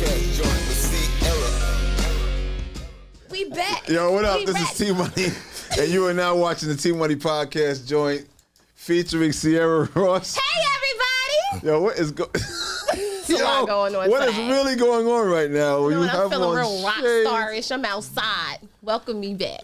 podcast joint with Ciara. We back. Yo, what up? We This back. is T-Money, and you are now watching the T-Money podcast joint featuring Ciara Ross. Hey, everybody. Yo, what is going A lot going on What is today. really going on right now? You know, I'm feeling on real rock shades. star-ish. I'm outside. Welcome me back.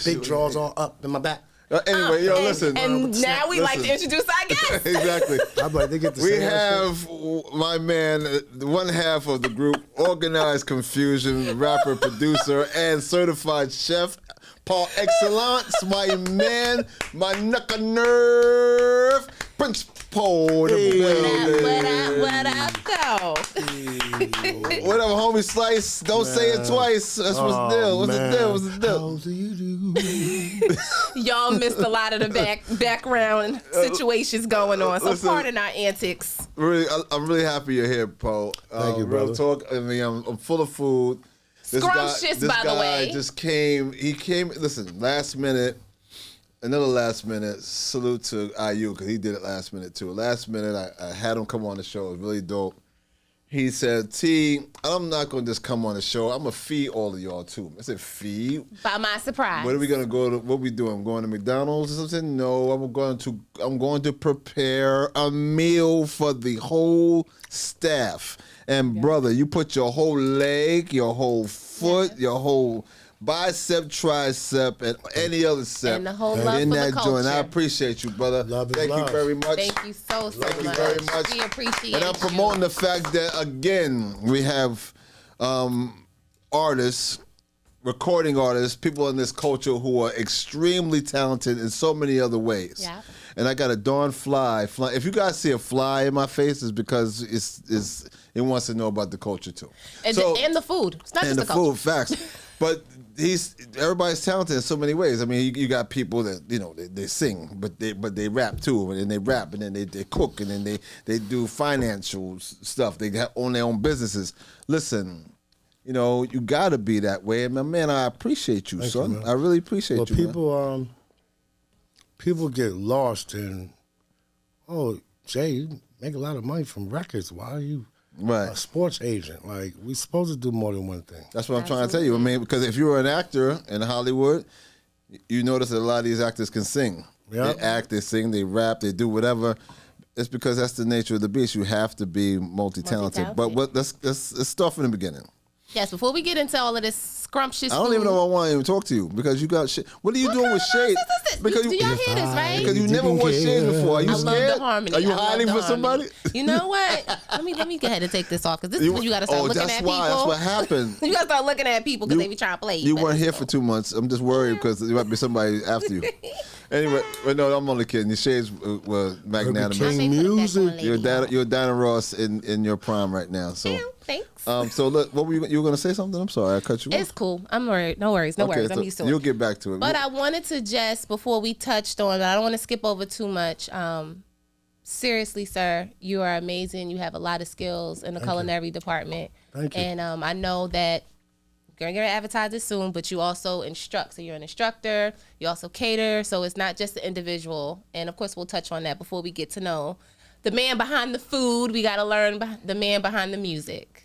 Big drawers on up in my back. Anyway, yo, listen. And now we like to introduce our guest. Exactly. I'm like, they get to We say that have my man, one half of the group, Organized Confusion, rapper, producer, and certified chef, par excellence, my man, my knuckle nerve, Prince Paul. What up, though? Whatever, homie Slice. Don't say it twice. That's what's the deal. What's the deal? What's the deal? How do you do? Y'all missed a lot of the background situations going on, so listen. pardon our antics. Really, I'm really happy you're here, Paul. Thank you, Real brother. talk. I mean, I'm full of food. Scrumptious, by the way. Just came. He came. Listen, last minute. Another last minute salute to IU because he did it last minute too. Last minute, I had him come on the show. It was really dope. He said, T, I'm not going to just come on the show. I'm going to feed all of y'all too. I said, feed? By my surprise. What are we going to go to? What we doing? Going to McDonald's or something? No, I'm going to prepare a meal for the whole staff. And brother, you put your whole leg, your whole foot, your whole bicep, tricep, and any other sep And the whole love in for the that joint. I culture. appreciate you, brother. Love is Thank you love. very much. Thank you so Thank you much. very much. We appreciate And I'm promoting the fact that, again, we have artists, recording artists, people in this culture who are extremely talented in so many other ways. Yeah. And I got a darn fly. If you guys see a fly in my face, it's because it wants to know about the culture too. And the food. It's not And just the the culture. food, facts. But everybody's talented in so many ways. I mean, you got people that they sing, but they rap too, and then they rap, and then they cook, and then they do financial stuff. They own their own businesses. Listen, you got to be that way, and man, I appreciate you, Thank son. you, man. I really appreciate Well, you. Man. people get lost in, Jay, you make a lot of money from records. Why are you Right. a sports agent? Like, we supposed to do more than one thing. That's what I'm trying to tell you. I mean, because if you're an actor in Hollywood, you notice that a lot of these actors can sing. Yep. They act, they sing, they rap, they do whatever. It's because that's the nature of the beast. You have to be multi-talented. Multi-talented. But let's start from the beginning. Yes, before we get into all of this scrumptious I don't food. even know if I want to even talk to you because you got shit. What are you doing with shades? Because Do y'all hear this, right? because you never wore shades before. Are you I love scared? the harmony. Are you I love hiding the for harmony. somebody? You know what? let me go ahead and take this off because this is when you got to start looking that's at why. people. That's what happened. You got to start looking at people because they be trying to play You but weren't it's here cool. for 2 months. I'm just worried because there might be somebody after you. Anyway, but no, I'm only kidding. Your shades were magnanimous. King I may put it back music. on, lady. You're Diana Ross in your prime right now. So, Damn, thanks. so look, what were you were gonna say something? I'm sorry, I cut you off. It's cool. I'm worried. No worries. No worries. I'm so used to you'll it. get back to it. But I wanted to just, before we touched on, I don't want to skip over too much. Seriously, sir, you are amazing. You have a lot of skills in the culinary department. Thank you. And I know that you're going to advertise it soon, but you also instruct. So you're an instructor. You also cater. So it's not just the individual. And, of course, we'll touch on that before we get to know the man behind the food. We got to learn the man behind the music.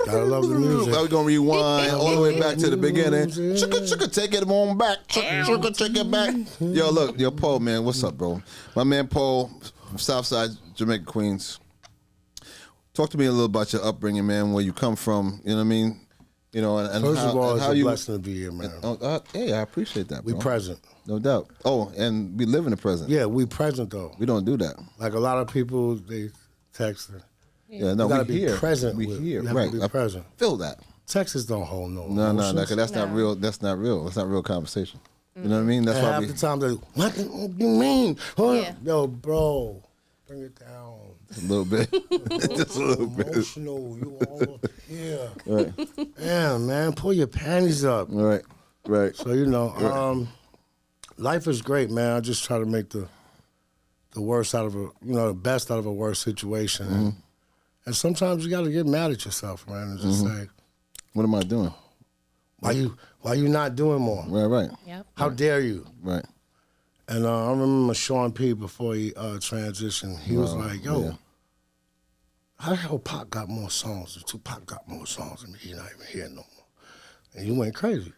Gotta love the music. We're gonna rewind all the way back to the beginning. Chicka, take it on back. Chicka, take it back. Yo, look, Paul, man, what's up, bro? My man Paul from Southside Jamaica, Queens. Talk to me a little about your upbringing, man. Where you come from, you know what I mean? And First of all, how it's a you. blessing to be here, man. Hey, I appreciate that, bro. We present. No doubt. Oh, and we live in the present. Yeah, we present, though. We don't do that. Like a lot of people, they text. Yeah, no, You gotta we be here. present We with- here, you have right? to be I present. feel that. Texas don't hold no No, emotions. that's not real. That's not real. That's not real conversation. You know what I mean? That's And why half we. the time, they, what do you mean? Huh? Yeah. Yo, bro, bring it down. A little bit. Just a little bit. Emotional, you all here. Right. Damn, man, pull your panties up. Right. So, life is great, man. I just try to make the worst out of the best out of a worse situation. Mm-hmm. And sometimes you got to get mad at yourself, man, and just say, What am I doing? why you not doing more? Right. Yep. How dare you? Right. And I remember Sean P. before he transitioned. He was like, "Yo, yeah. how the hell Pac got more songs? Tupac got more songs than me. He's not even here no more. And he went crazy.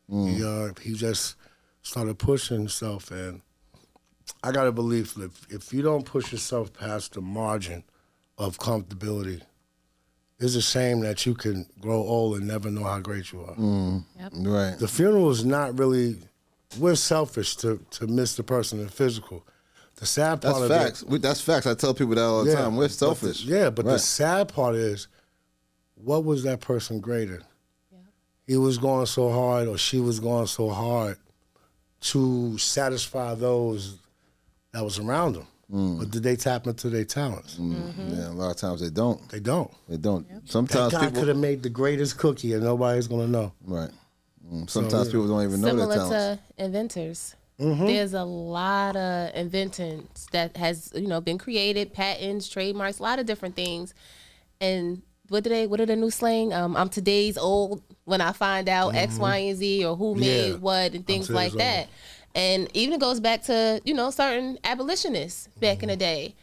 He just started pushing himself, and I got a belief that if you don't push yourself past the margin of comfortability, it's a shame that you can grow old and never know how great you are. Yep. Right. The funeral is not really, we're selfish to miss the person in physical. The sad part That's of facts. it. That's facts. I tell people that all the time. We're selfish. But the Right. sad part is, what was that person great at? Yeah. He was going so hard, or she was going so hard to satisfy those that was around them. But did they tap into their talents? Yeah, a lot of times they don't. They don't. They don't. That Sometimes guy people. could have made the greatest cookie and nobody's gonna know. Right. Sometimes people don't even know their Similar talents. to inventors. There's a lot of inventions that has been created, patents, trademarks, a lot of different things. And what are the new slang? I'm today's old when I find out X, Y, and Z, or who made what and things like that. And even it goes back to certain abolitionists back in the day.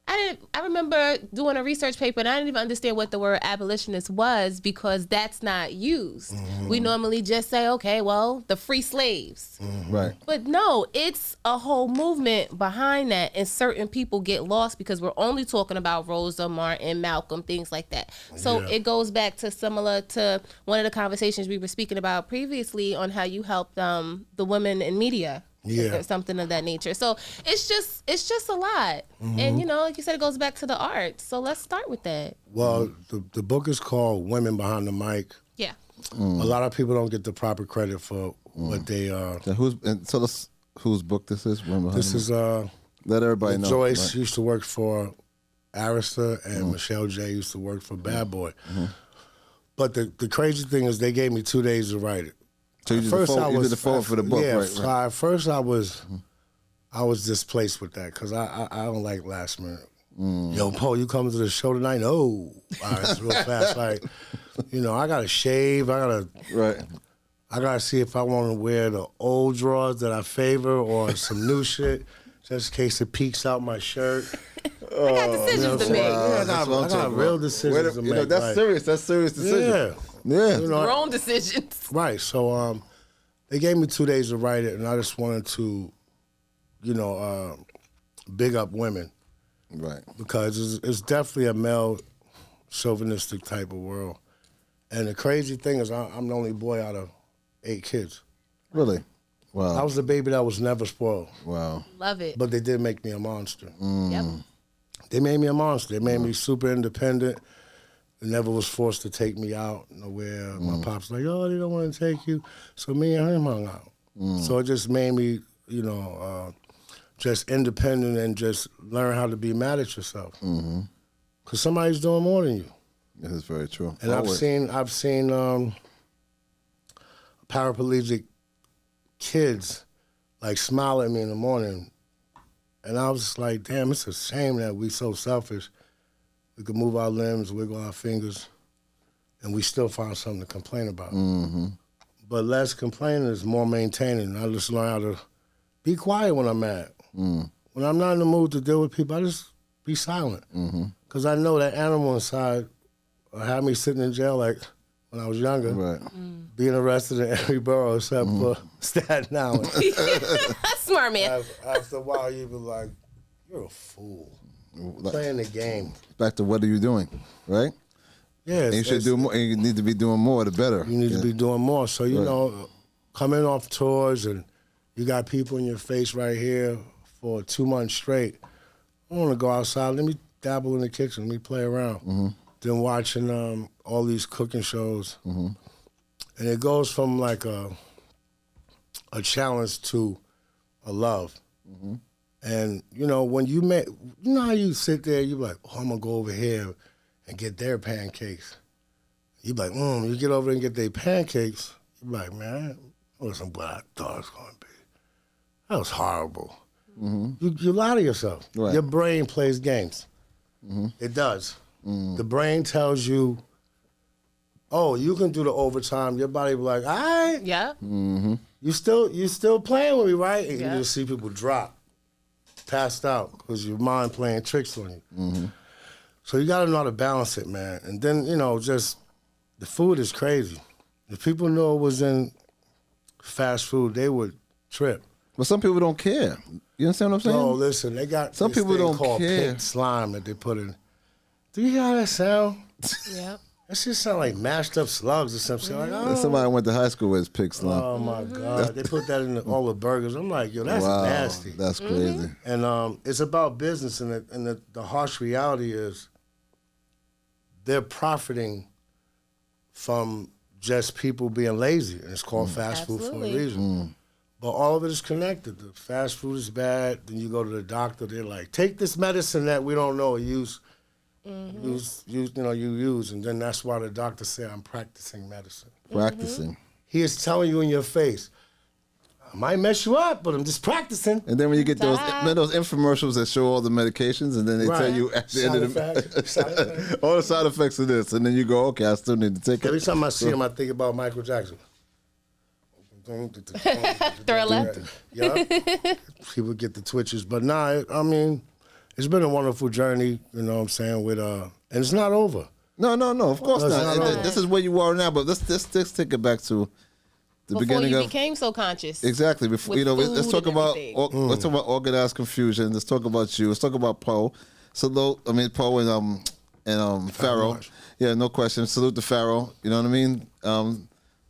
I remember doing a research paper and I didn't even understand what the word abolitionist was because that's not used. We normally just say, okay, well, the free slaves. Right. But no, it's a whole movement behind that, and certain people get lost because we're only talking about Rosa, Martin, Malcolm, things like that. So it goes back to similar to one of the conversations we were speaking about previously on how you helped the women in media. Or something of that nature. So it's just a lot. And like you said, it goes back to the art. So let's start with that. Well, the book is called Women Behind the Mic. Yeah. A lot of people don't get the proper credit for what they are. Tell us whose book this is. This is Let everybody know. Joyce Right. used to work for Arista, and Michelle J used to work for Bad Boy. But the crazy thing is they gave me 2 days to write it. So you did the forward for the book, yeah, right? So at first I was displaced with that because I don't like last minute. Yo, Paul, you coming to the show tonight? No. All right, it's real fast. Like, I gotta shave. I gotta see if I want to wear the old drawers that I favor or some new shit, just in case it peeks out my shirt. I got decisions to make. I got real decisions to make. That's serious. That's serious decision. Yeah. Grown decisions. Right. So they gave me 2 days to write it, and I just wanted to, big up women. Right. Because it's definitely a male chauvinistic type of world. And the crazy thing is I'm the only boy out of 8 kids. Really? Wow. I was the baby that was never spoiled. Wow. Love it. But they did make me a monster. Yep. They made me a monster. They made me super independent. They never was forced to take me out nowhere. My pop's like, oh, they don't want to take you. So me and him hung out. So it just made me, just independent and just learn how to be mad at yourself. Because somebody's doing more than you. This is very true. And I've seen paraplegic kids like smile at me in the morning, and I was just like, damn, it's a shame that we so selfish. We could move our limbs, wiggle our fingers, and we still find something to complain about. But less complaining is more maintaining. I just learn how to be quiet when I'm mad. When I'm not in the mood to deal with people, I just be silent. Because I know that animal inside had me sitting in jail like when I was younger, Right. being arrested in every borough except for Staten Island. Smart man. After a while, you be like, you're a fool. Playing the game. Back to what are you doing, right? Yeah, And you should do more. And you need to be doing more, the better. You need to be doing more. So, coming off tours and you got people in your face right here for 2 months straight. I want to go outside. Let me dabble in the kitchen. Let me play around. Then watching all these cooking shows. And it goes from like a challenge to a love. And, when you met, how you sit there, you be like, oh, I'm going to go over here and get their pancakes. You be like, you get over there and get their pancakes. You be like, man, that wasn't what I thought it was going to be. That was horrible. You lie to yourself. Right. Your brain plays games. It does. The brain tells you, oh, you can do the overtime. Your body be like, all right. Yeah. You still playing with me, right? And Yeah. you just see people drop, passed out, because your mind playing tricks on you. So you got to know how to balance it, man. And then, just the food is crazy. If people knew it was in fast food, they would trip. But some people don't care. You understand what I'm saying? No, listen, they got Some this people thing don't called care. pink slime that they put in. Do you hear how that sound? Yep. That shit sound like mashed up slugs or something. Like, And somebody I went to high school with is pig slime. oh my God. They put that in all the burgers. I'm like, yo, that's Wow, nasty. that's crazy. And it's about business, and the harsh reality is they're profiting from just people being lazy, and it's called fast food for a Absolutely. reason. But all of it is connected. The fast food is bad. Then you go to the doctor. They're like, take this medicine that we don't know use, and then that's why the doctor said, I'm practicing medicine. Practicing. He is telling you in your face, I might mess you up, but I'm just practicing. And then when you get those infomercials that show all the medications, and then they tell you at the end of the all the side effects of this, and then you go, okay, I still need to take Every it. time I see him, I think about Michael Jackson. Thriller. Yeah, he would get the twitches, but I mean, it's been a wonderful journey. You know what I'm saying? And it's not over. No, of course That's not. not And right. this is where you are now, but let's take it back to the Before beginning you of became so conscious. exactly. Before with let's food talk and about everything. let's talk about organized confusion. Let's talk about you. Let's talk about Poe. Salute. I mean Poe and Pharaoh. March. Yeah, no question. Salute to Pharaoh. You know what I mean?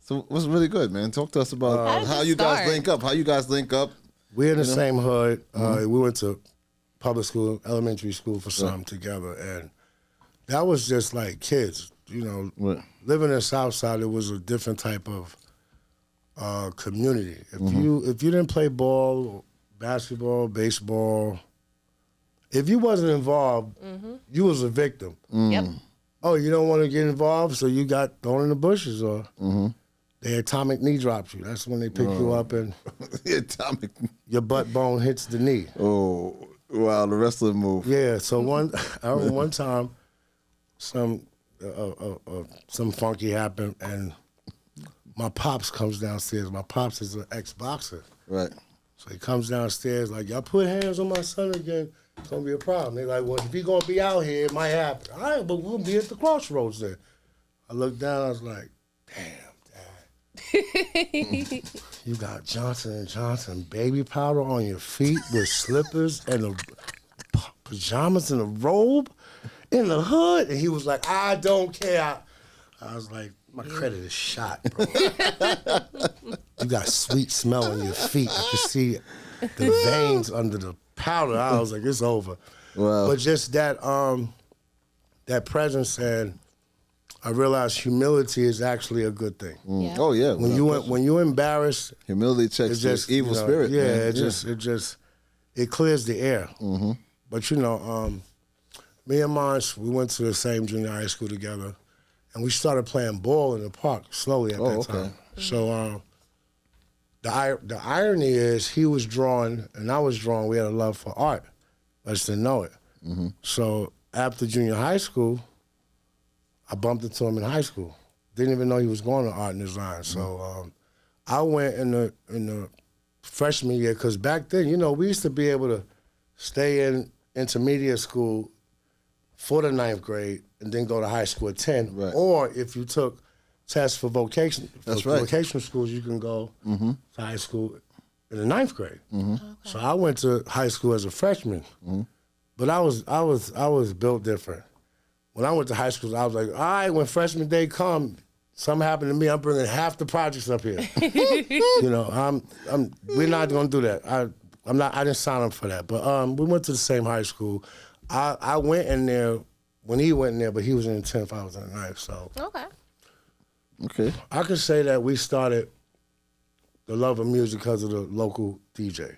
So it was really good, man. Talk to us about How did how this you guys start? link up. How you guys link up. We're in the same hood. We went to public school, elementary school for some together, and that was just like kids. Right. Living in Southside, it was a different type of community. If you didn't play ball, basketball, baseball, if you wasn't involved, you was a victim. Yep. Oh, you don't want to get involved, so you got thrown in the bushes, or they atomic knee drops you. That's when they pick you up and Atomic. your butt bone hits the knee. Oh, wow. The rest of the move. Yeah. So I remember one time, some funky happened, and my pops comes downstairs. My pops is an ex-boxer. Right. So he comes downstairs like, y'all put hands on my son again, it's going to be a problem. They're like, well, if he going to be out here, it might happen. All right, but we'll be at the crossroads then. I looked down, I was like, damn, Dad. You got Johnson & Johnson baby powder on your feet with slippers and pajamas and a robe in the hood? And he was like, I don't care. I was like, my credit is shot, bro. You got sweet smell on your feet. I could see the veins under the powder. I was like, it's over. Wow. But just that presence, and I realized humility is actually a good thing. Yeah. Oh yeah. When you're embarrassed, humility checks it's just your evil spirit. Yeah, man. it clears the air. But me and Mons, we went to the same junior high school together, and we started playing ball in the park slowly at that okay. time. So the irony is he was drawing and I was drawing. We had a love for art. I just didn't know it. So after junior high school, I bumped into him in high school. Didn't even know he was going to art and design. So I went in the freshman year, because back then, we used to be able to stay in intermediate school for the 9th grade and then go to high school at 10. Right. Or if you took tests for vocational schools, you can go to high school in the 9th grade. Okay. So I went to high school as a freshman, but I was built different. When I went to high school, I was like, all right, when freshman day come, something happened to me, I'm bringing half the projects up here. We're not gonna do that. I didn't sign up for that. But we went to the same high school. I went in there when he went in there, but he was in the 10th, I was in the 9th. So Okay. I could say that we started the love of music because of the local DJ,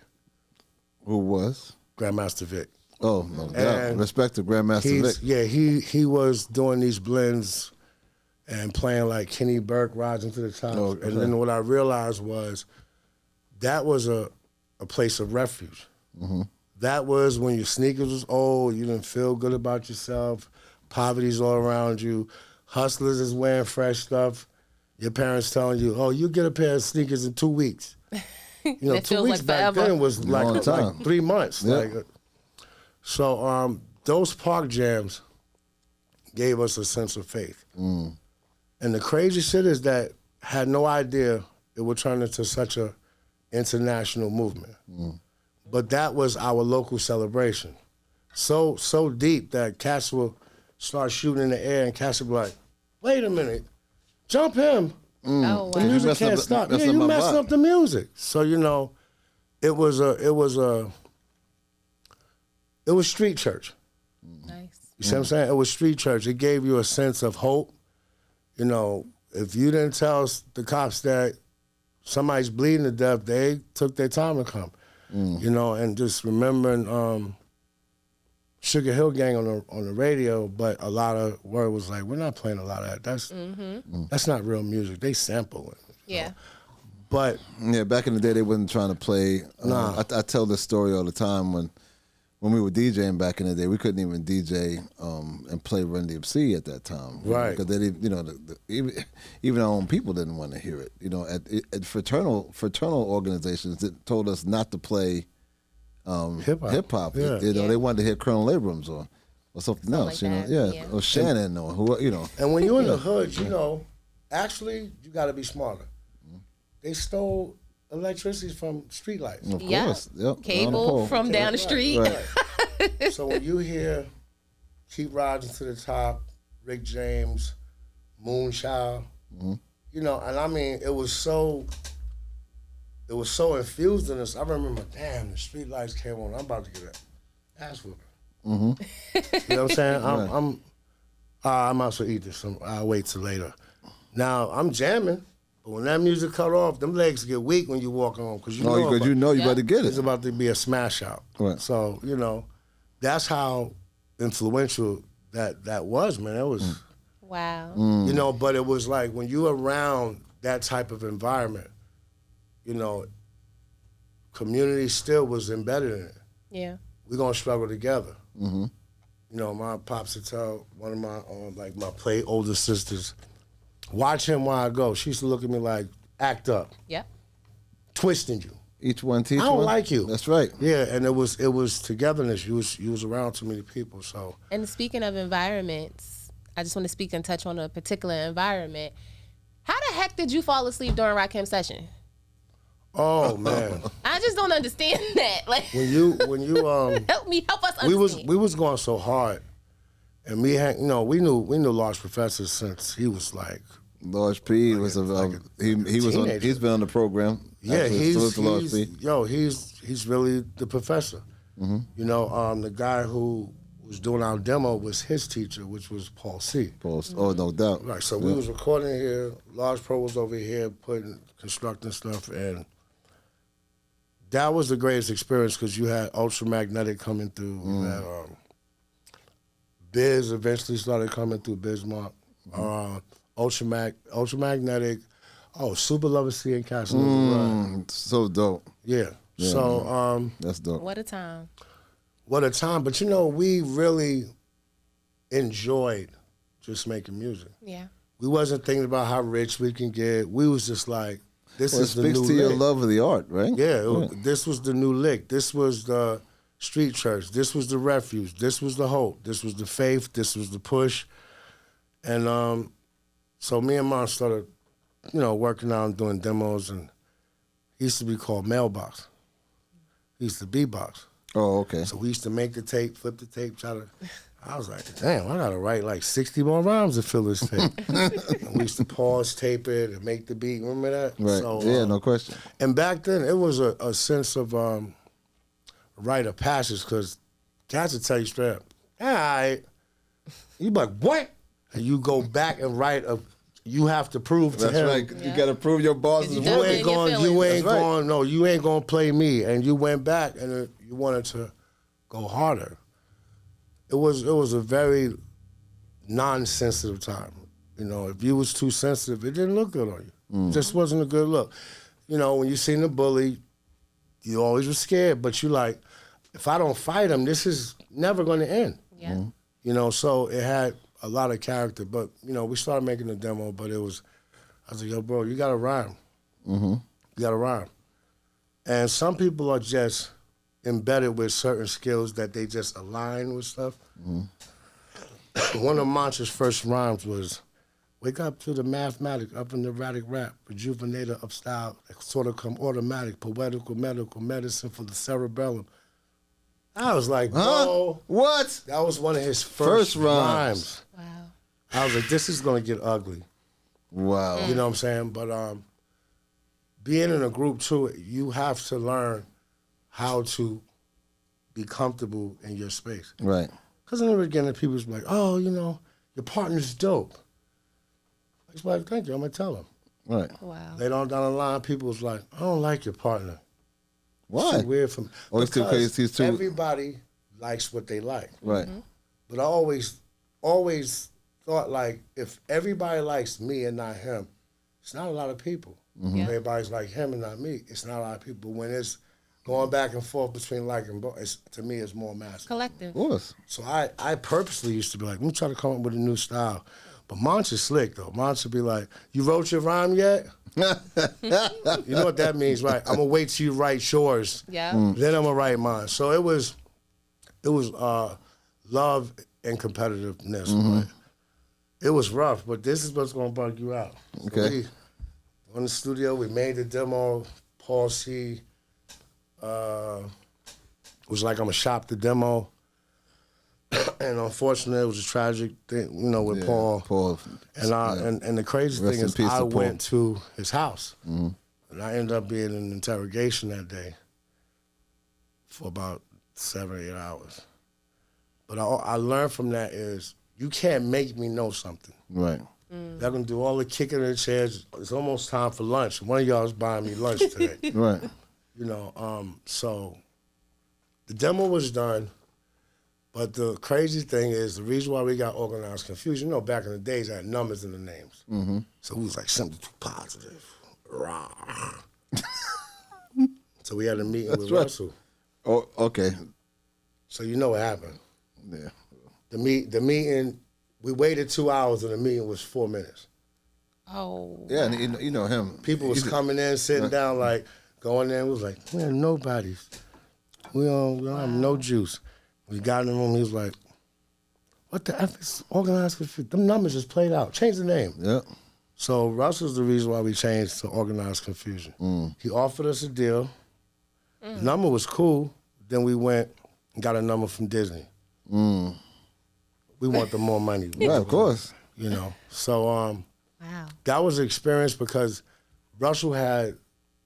Who was? Grandmaster Vic. Oh, no doubt. And Respect to Grandmaster Vic. Yeah, he was doing these blends and playing like Kenny Burke, Rising to the Top. Oh, okay. And then what I realized was that was a place of refuge. That was when your sneakers was old, you didn't feel good about yourself, poverty's all around you, hustlers is wearing fresh stuff, your parents telling you, oh, you get a pair of sneakers in 2 weeks. 2 That feels weeks like back forever. then was Long like time. 3 months. Yeah. So those park jams gave us a sense of faith. And the crazy shit is that had no idea it would turn into such a international movement. But that was our local celebration. So deep that cats will start shooting in the air and cats will be like, wait a minute, jump him. Oh, The wow. music messed up can't the- stop. messed Yeah, up you my messed vibe. up the music. So, it was street church. Nice. You see what I'm saying? It was street church. It gave you a sense of hope. If you didn't tell the cops that somebody's bleeding to death, they took their time to come. And just remembering Sugar Hill Gang on the radio, but a lot of word was like, we're not playing a lot of that. That's not real music. They sample it. Yeah. But Yeah, back in the day, they wasn't trying to play. Nah. I tell this story all the time when we were DJing back in the day. We couldn't even DJ and play Run DMC at that time, Right. Because they didn't, even our own people didn't want to hear it. At fraternal organizations that told us not to play hip hop. Yeah. They wanted to hear Colonel Abrams or something else. like that, yeah, yeah. or Shannon or who. And when you're in the hood, actually, you got to be smarter. They stole electricity from streetlights. Of Yeah. course, yep. on the Cable pole. from down the street. Right. So when you hear Keep Rising to the Top, Rick James, Moonchild, and I mean, it was so infused in us. I remember, damn, the streetlights came on. I'm about to get an ass whooping. You know what I'm saying? I might as well eat this. I'll wait till later. Now, I'm jamming. But when that music cut off, them legs get weak when you walk on because you know you better get it's it. about to be a smash out. Right. So, that's how influential that was, man. It was, Wow. but it was like when you around that type of environment, community still was embedded in it. Yeah. We're going to struggle together. My pops would tell one of my play older sisters, watch him while I go. She used to look at me like, act up, Yep. twisting you. Each one teach I don't one. like you. That's right. Yeah, and it was togetherness. You was around too many people, so. And speaking of environments, I just want to speak and touch on a particular environment. How the heck did you fall asleep during Rakim session? Oh man, I just don't understand that. Like, when you help us understand. we was going so hard, and we knew Large Professor since he was like. Large P was teenager. he's been on the program. Yeah, Actually, salute to Large P. he's really the professor. The guy who was doing our demo was his teacher, which was Paul C. Oh, no doubt. Right, so we was recording here. Large Pro was over here constructing stuff, and that was the greatest experience because you had Ultramagnetic coming through. You had Biz eventually started coming through Bismarck. Ultramagnetic. Oh, Super Lover C and Castle. So dope. Yeah. So That's dope. What a time. what a time. But we really enjoyed just making music. Yeah. We wasn't thinking about how rich we can get. We was just like, this Well, it is the speaks new to your lick. love of the art, right? Yeah, this was the new lick. This was the street church. This was the refuge. This was the hope. This was the faith. This was the push. And so me and Mom started, working out and doing demos. And he used to be called Mailbox. He used to beatbox. Oh, okay. So we used to make the tape, flip the tape, I was like, damn, I gotta write like 60 more rhymes to fill this tape. And we used to pause, tape it, and make the beat. Remember that? Right. So, yeah, no question. And back then, it was a sense of rite of passage because cats would tell you straight up, all right. You be like, what? And you go back and write you have to prove to That's him. right. You got to prove your boss is You You Definitely working. ain't in your going. You feelings. ain't That's right. going. No, you ain't going to play me. And you went back and you wanted to go harder. It was a very non-sensitive time. If you was too sensitive, it didn't look good on you. It just wasn't a good look. When you seen the bully, you always was scared, but you like, if I don't fight him, this is never going to end. Yeah. So it had a lot of character. But we started making the demo, but I was like, yo, bro, you got to rhyme. You got to rhyme. And some people are just embedded with certain skills that they just align with stuff. one of Mancha's first rhymes was, "Wake up to the mathematic of an erratic rap, rejuvenator of style, sort of come automatic, poetical, medical medicine for the cerebellum." I was like, bro, What? that was one of his first rhymes. Wow. I was like, this is gonna get ugly. Wow. You know what I'm saying? But being in a group too, you have to learn how to be comfortable in your space. Right. Because in the beginning, people was like, "Oh, you know, your partner's dope." I was like, "Thank you, I'm gonna tell them." Right. Wow. Later on down the line, people was like, "I don't like your partner." Why? Too weird for me. Oh, it's too Because crazy. He's too. everybody likes what they like. Right. But I always thought like, if everybody likes me and not him, it's not a lot of people. Yeah. If everybody's like him and not me, it's not a lot of people. When it's going back and forth between liking both, to me, it's more massive. Collective. Of course. So I purposely used to be like, let me try to come up with a new style. But Mancha's slick though. Mancha be like, "You wrote your rhyme yet?" You know what that means, right? I'm gonna wait till you write yours. Yeah. Then I'm gonna write mine. So it was love and competitiveness. But it was rough, but this is what's gonna bug you out. So Okay. we, in the studio, we made the demo. Paul C. Was like, I'm gonna shop the demo. And unfortunately, it was a tragic thing, you know, with Paul. Paul. And the crazy Rest thing in is, peace I to Paul. went to his house, and I ended up being in interrogation that day for about 7 or 8 hours. But I learned from that is, you can't make me know something. Right. They're gonna do all the kicking in the chairs. It's almost time for lunch. One of y'all is buying me lunch today. Right. You know, so the demo was done. But the crazy thing is, the reason why we got Organized Confusion, you know, back in the days, I had numbers in the names. So it was like something too positive. Rah. So we had a meeting with right. Russell. Oh, okay. So you know what happened. Yeah. The meeting, we waited 2 hours and the meeting was 4 minutes. Oh. Yeah, and you know him. People was coming in, sitting down, like, going in. We was like, we have nobody's. We don't have no juice. We got in the room, he was like, what the F is Organized Confusion? Them numbers just played out. Change the name. Yeah. So Russell's the reason why we changed to Organized Confusion. He offered us a deal. The number was cool. Then we went and got a number from Disney. We want the more money. Right, of course. You know. So Wow. that was an experience because Russell had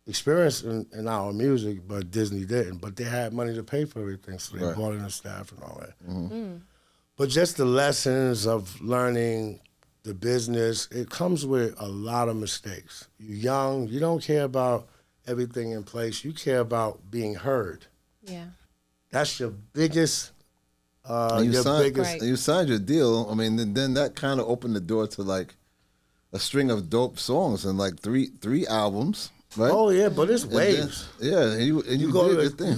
experience in our music, but Disney didn't. But they had money to pay for everything, so they Right. brought in the staff and all that. But just the lessons of learning the business, it comes with a lot of mistakes. You're young, you don't care about everything in place. You care about being heard. Yeah. That's your biggest. And you Your signed, biggest. Right. and you signed your deal. I mean, then that kind of opened the door to like a string of dope songs and like three albums, right? Oh yeah, but it's And then- waves. yeah, and you You go did to your thing.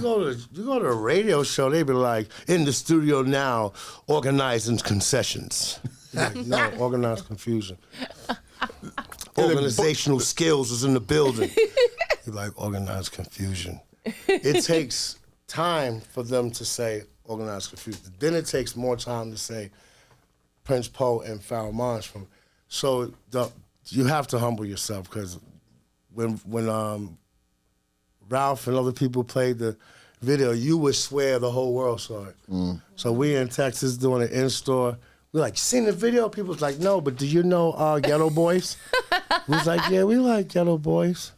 you go to a radio show, they be like, in the studio now, organizing concessions. You're like, no, Organized Confusion. Organizational skills is in the building. You're like, Organized Confusion. It takes time for them to say Organized Confusion. Then it takes more time to say Prince Poe and Pharoah Monch from. So you have to humble yourself because when Ralph and other people played the video, you would swear the whole world saw it. So we in Texas doing an in-store. We're like, seen the video? People's like, no, but do you know Ghetto Boys? We was like, yeah, we like Ghetto Boys.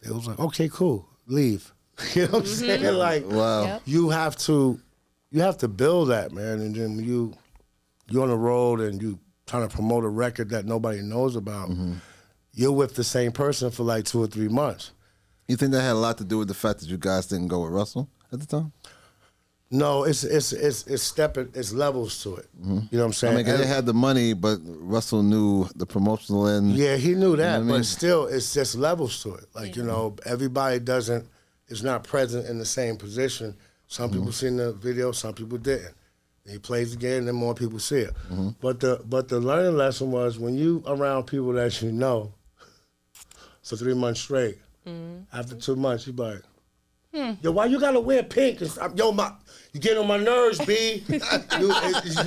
They was like, okay, cool, leave. You know what I'm saying? Like, Wow. Yep. you have to build that, man. And then you're on the road and you trying to promote a record that nobody knows about. You're with the same person for like 2 or 3 months. You think that had a lot to do with the fact that you guys didn't go with Russell at the time? No, it's levels to it. You know what I'm I saying? mean, 'cause they And- had the money, but Russell knew the promotional end. yeah, he knew that, what I mean? but still, it's just levels to it. Like, you know, everybody is not present in the same position. Some people seen the video, some people didn't. He plays again, then more people see it. But the learning lesson was when you around people that you know, for 3 months straight, after 2 months, you be like, Yo, why you gotta wear pink? You get on my nerves, B. you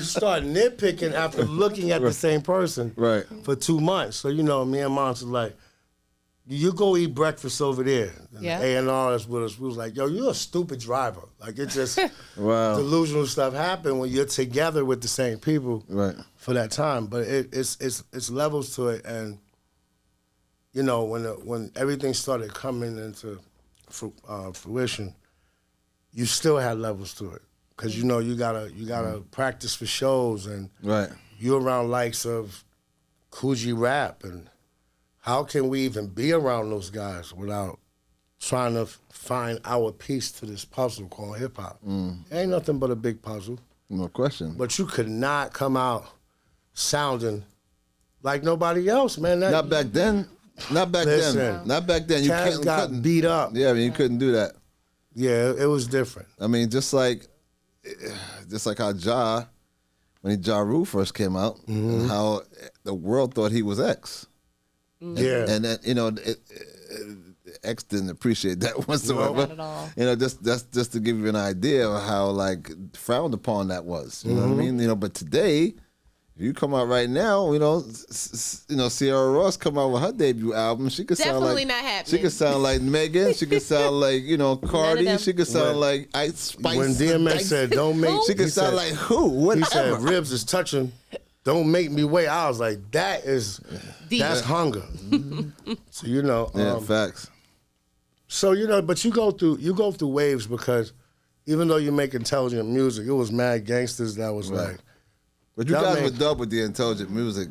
start nitpicking after looking at the same person for 2 months. So, me and Moms was like, you go eat breakfast over there. And A&R is with us. We was like, yo, you're a stupid driver. Like, it just, delusional stuff happen when you're together with the same people for that time. But it's levels to it. And, when everything started coming into fruition, you still had levels to it. Because, you gotta practice for shows. And you're around likes of Coogee Rap and how can we even be around those guys without trying to find our piece to this puzzle called hip-hop? It ain't nothing but a big puzzle. No question. But you could not come out sounding like nobody else, man. Not back then. Not back then. Not back then. You couldn't beat up. Yeah, I mean, you couldn't do that. Yeah, it was different. I mean, just like how when Ja Rule first came out, and how the world thought he was X. Yeah, and then X didn't appreciate that whatsoever. Not at all. Just to give you an idea of how frowned upon that was. You know what I mean? But today, if you come out right now, Ciara Ross come out with her debut album. She could Definitely sound not like happening. she could sound like Megan. She could sound like Cardi. She could sound like Ice Spice. When DMX said, "Don't make," she could sound like who? Whatever. He said, "Ribs is touching. Don't make me wait." I was like, that's hunger. So yeah, facts. So but you go through waves because even though you make intelligent music, it was mad gangsters that was like. But you guys were dub with the intelligent music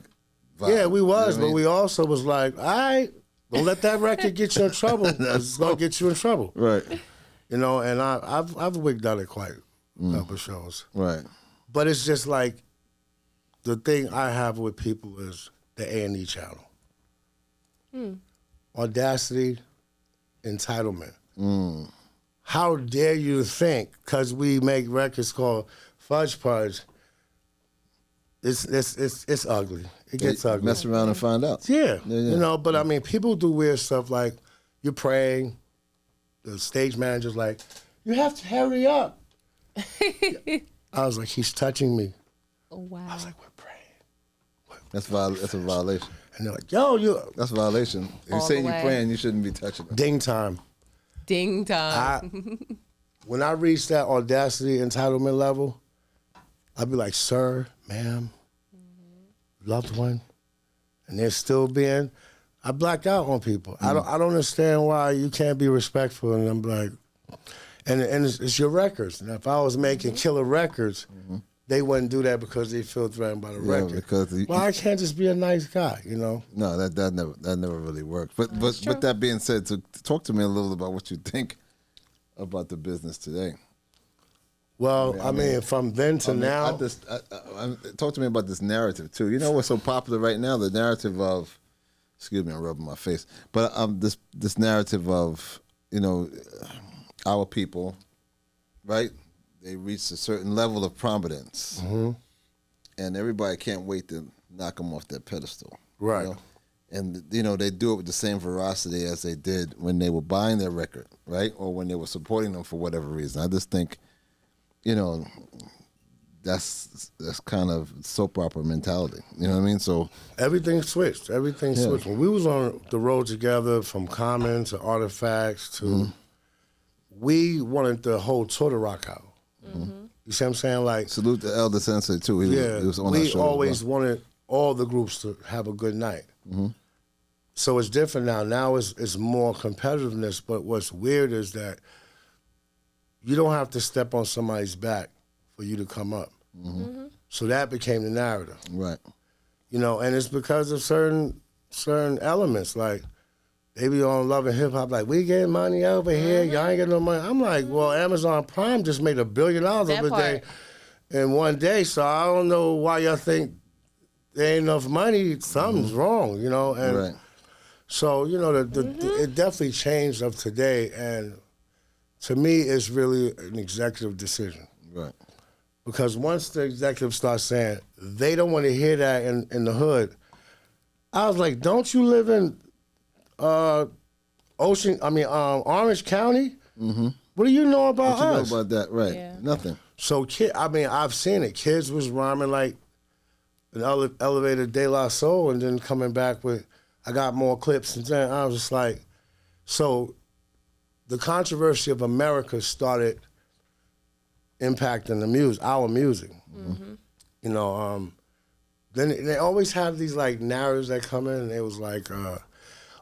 vibe. Yeah, we was, but we also was like, all right, don't let that record get you in trouble. It's gonna get you in trouble. Right. And I've wigged out at quite a couple shows. Right. But it's just like the thing I have with people is the A&E channel. Audacity, entitlement. How dare you think, because we make records called Fudge Pudge, it's ugly. It gets ugly. Mess around and find out. Yeah. But I mean, people do weird stuff like you're praying, the stage manager's like, you have to hurry up. I was like, he's touching me. Oh, wow. I was like, we're praying. That's a violation. And they're like, yo, that's a violation. If you're saying you're praying, you shouldn't be touching them. Ding time. Ding time. When I reach that audacity entitlement level, I'd be like, sir, ma'am, loved one, and they're still being, I black out on people. I don't understand why you can't be respectful. And I'm like, and it's your records. And if I was making killer records, they wouldn't do that because they feel threatened by the record. Because I can't just be a nice guy, No, that never really worked. But with that being said, to talk to me a little about what you think about the business today. Well, I mean, from then to now. Talk to me about this narrative, too. You know what's so popular right now? The narrative of, excuse me, I'm rubbing my face, but this narrative of, our people, right? They reach a certain level of prominence, and everybody can't wait to knock them off their pedestal. Right. And, they do it with the same veracity as they did when they were buying their record, right? Or when they were supporting them for whatever reason. I just think, that's kind of soap opera mentality. You know what I mean? So everything switched. Everything switched. When we was on the road together, from Common to Artifacts to, we wanted the whole tour to rock out. You see what I'm saying? Like, salute the Elder Sensei too. He was on our show. We always wanted all the groups to have a good night. So it's different now. Now it's more competitiveness. But what's weird is that you don't have to step on somebody's back for you to come up. So that became the narrative. Right. And it's because of certain elements. Like, they be on Love and Hip Hop, like, we getting money over here, y'all ain't getting no money. I'm like, well, Amazon Prime just made $1 billion over there in one day, so I don't know why y'all think there ain't enough money. Something's wrong, And right. So, it definitely changed of today, and to me, it's really an executive decision. Right. Because once the executives start saying they don't want to hear that in the hood, I was like, don't you live in Orange County, What do you know about What you know us? about that? Right. Yeah. Nothing. So, I've seen it. Kids was rhyming like an elevated De La Soul and then coming back with, I got more clips. And then I was just like, so the controversy of America started impacting the music, our music. Mm-hmm. You know, then they always have these like narratives that come in and it was like,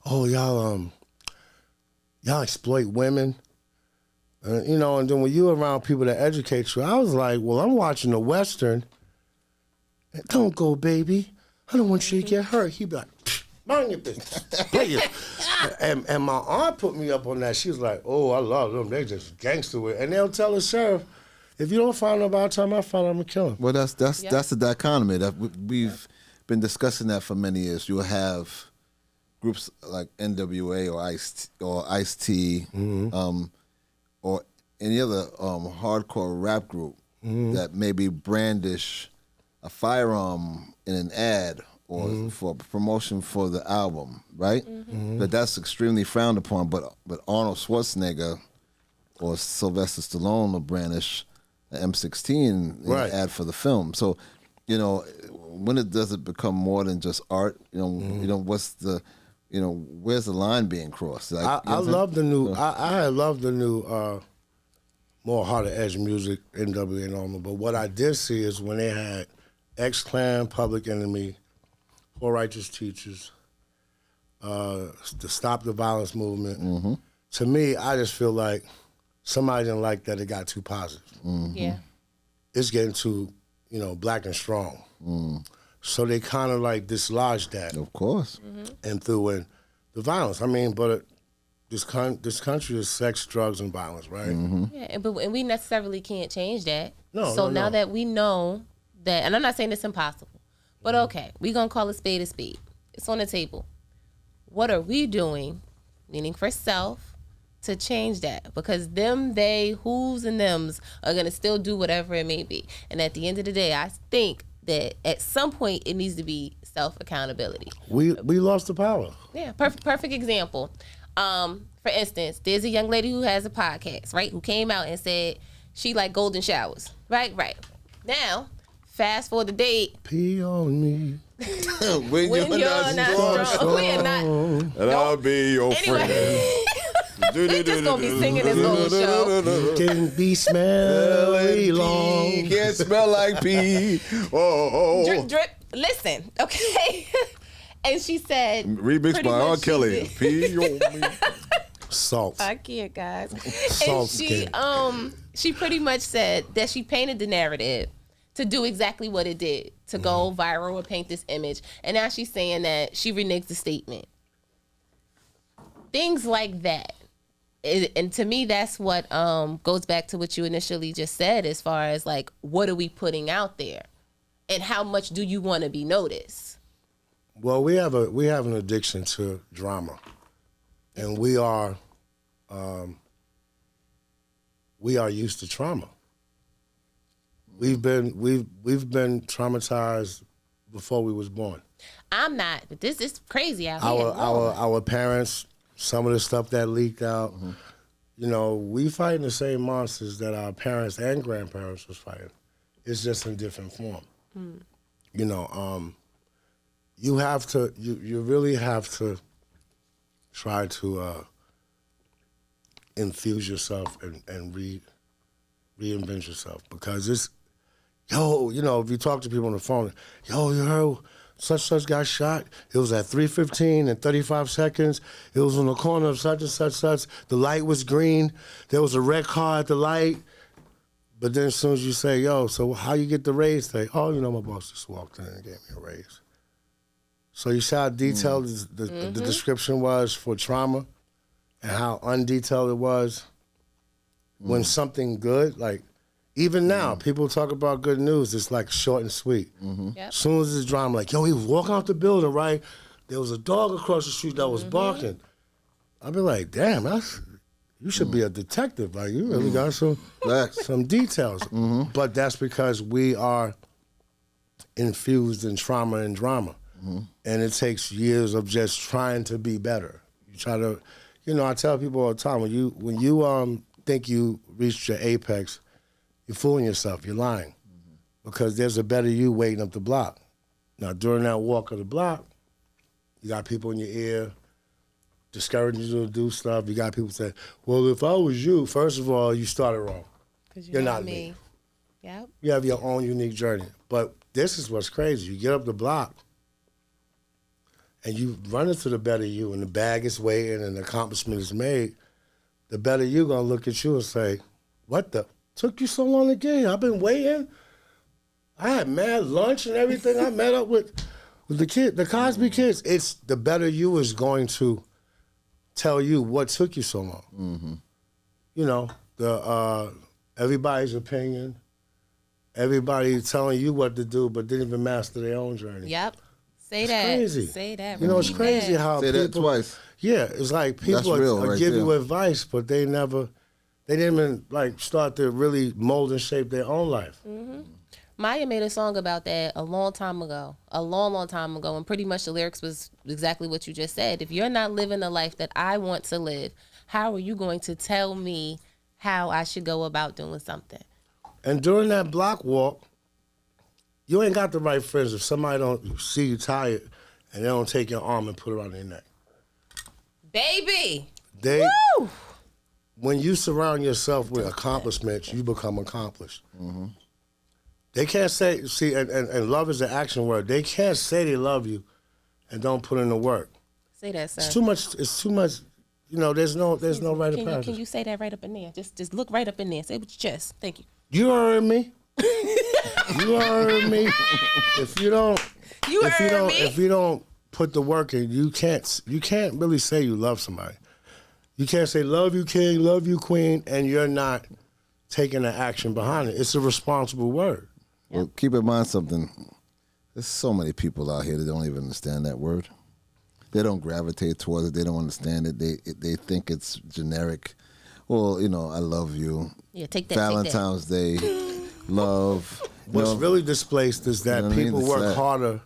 oh, y'all exploit women. You know, and then when you around people that educate you, I was like, well, I'm watching the Western. Don't go, baby. I don't want you to get hurt. He'd be like, mind your business. Play it. And my aunt put me up on that. She was like, oh, I love them. They just gangster with it. And they'll tell the sheriff, if you don't find out by the time I find out, I'm going to kill him. Well, that's the dichotomy. That we've been discussing that for many years. You'll have groups like NWA or Ice-T, or any other hardcore rap group that maybe brandish a firearm in an ad or for promotion for the album, right? But that's extremely frowned upon. But Arnold Schwarzenegger or Sylvester Stallone will brandish an M16 in an ad for the film. So, you know, when does it become more than just art? You know, what's the, you know, where's the line being crossed? Like, I love the new. I love the new. More harder edge music, NWA and Normal. But what I did see is when they had X-Clan, Public Enemy, Poor Righteous Teachers, the Stop the Violence movement. To me, I just feel like somebody didn't like that it got too positive. Yeah. It's getting too, you know, black and strong. So they kind of like dislodged that. Of course. And threw in the violence. I mean, but this country is sex, drugs, and violence, right? Yeah, and we necessarily can't change that. No, So no, now no. that we know that, and I'm not saying it's impossible, but okay, we're going to call a spade a spade. It's on the table. What are we doing, meaning for self, to change that? Because them, they, who's, and thems are going to still do whatever it may be. And at the end of the day, I think that at some point it needs to be self-accountability. We lost the power. Yeah, perfect example. For instance, there's a young lady who has a podcast, right? Who came out and said she like golden showers, right? Now, fast forward the date. Pee on me. when When you're not strong, we are not. And I'll be your friend. We're just gonna be singing this whole show. Can be smelly long. Pee can't smell like pee. Oh. Drip, drip. Listen, okay. And she said, Remixed pretty by R. much she Kelly. did- Pee on me. Salt. I can't, guys. And Salt she pretty much said that she painted the narrative to do exactly what it did, to go viral or paint this image. And now she's saying that she reneged the statement. Things like that. And to me, that's what goes back to what you initially just said, as far as like, what are we putting out there? And how much do you want to be noticed? Well, we have an addiction to drama, and we are used to trauma. We've been traumatized before we was born. I'm not, but this is crazy out here. Our parents, some of the stuff that leaked out, you know, we fighting the same monsters that our parents and grandparents was fighting. It's just in different form. You know, you have to, you really have to try to infuse yourself and reinvent yourself, because it's, you know, if you talk to people on the phone, you heard such got shot. It was at 3:15 and 35 seconds. It was on the corner of such and such. The light was green. There was a red car at the light. But then as soon as you say, so how you get the raise? Say, you know, my boss just walked in and gave me a raise. So you see how detailed the description was for trauma and how undetailed it was when something good, like, even now, people talk about good news, it's like short and sweet. Yep. As soon as it's drama, like, he was walking out the building, right? There was a dog across the street that was barking. I'd be like, damn, you should be a detective. Like, you really got some details. But that's because we are infused in trauma and drama. And it takes years of just trying to be better. You try to, you know, I tell people all the time, when you think you reached your apex, you're fooling yourself. You're lying. Because there's a better you waiting up the block. Now, during that walk of the block, you got people in your ear discouraging you to do stuff. You got people say, well, if I was you, first of all, you started wrong. Because You're not me. Yep. You have your own unique journey. But this is what's crazy. You get up the block and you run into the better you and the bag is waiting and the accomplishment is made. The better you going to look at you and say, what the? Took you so long to get here? I've been waiting. I had mad lunch and everything. I met up with the kid, the Cosby kids. It's the better you is going to tell you what took you so long. Mm-hmm. You know, everybody's opinion, everybody telling you what to do, but didn't even master their own journey. Yep. Say It's that. crazy. Say that. You know, it's Repeat crazy that. how Say people, that twice. Yeah, it's like people That's real are right give you there. advice, but they didn't even like start to really mold and shape their own life. Maya made a song about that a long time ago, and pretty much the lyrics was exactly what you just said. If you're not living the life that I want to live, how are you going to tell me how I should go about doing something? And during that block walk, you ain't got the right friends if somebody don't see you tired and they don't take your arm and put it around their neck. Baby! They, Woo! when you surround yourself with accomplishments, you become accomplished. They can't say, and love is an action word. They can't say they love you and don't put in the work. Say that, sir. It's too much, you know, there's no right of Can passage. you say that right up in there? Just look right up in there. Say it with your chest. Thank you. You heard me. You heard me. If you don't if you don't put the work in, you can't really say you love somebody. You can't say love you king, love you queen, and you're not taking the action behind it. It's a responsible word. Well, keep in mind something. There's so many people out here that don't even understand that word. They don't gravitate towards it. They don't understand it. They think it's generic. Well, you know, I love you. Yeah, take that. Valentine's Day, love. What's really displaced is that You know what I mean? people It's work sad. harder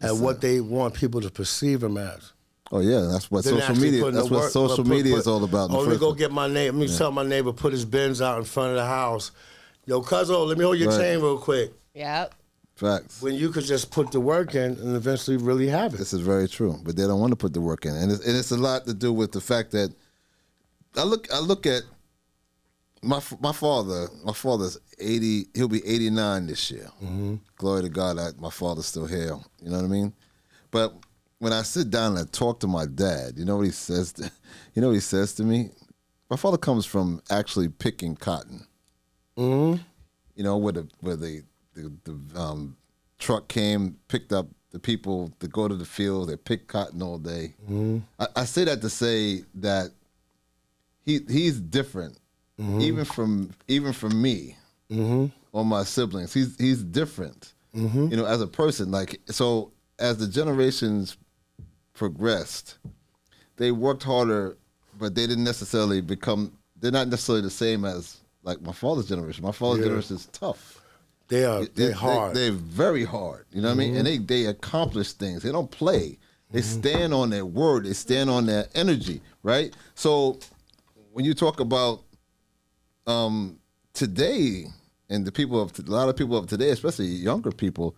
at what they want people to perceive them as. Oh yeah, that's what Than social actually media. putting That's the what work- social put- media put- is all about. in the Oh, let me first go place. get my neighbor. Let me tell my neighbor put his Benz out in front of the house. Yo, cuzzo, let me hold your Right. chain real quick. Yep. Facts. When you could just put the work in and eventually really have it. This is very true, but they don't want to put the work in, and it's a lot to do with the fact that I look at my father. My father's 80. He'll be 89 this year. Glory to God, my father's still here. You know what I mean? But when I sit down and I talk to my dad, you know what he says? You know what he says to me? My father comes from actually picking cotton. You know, where the truck came, picked up the people that go to the field, they pick cotton all day. I say that to say that he's different, even from me or my siblings. He's different, you know, as a person. Like, so as the generations progressed, they worked harder, but they didn't necessarily become. They're not necessarily the same as like my father's generation. My father's generation is tough. They're hard. They're very hard. You know what I mean? And they accomplish things. They don't play. They stand on their word. They stand on their energy, right? So when you talk about today and a lot of people of today, especially younger people,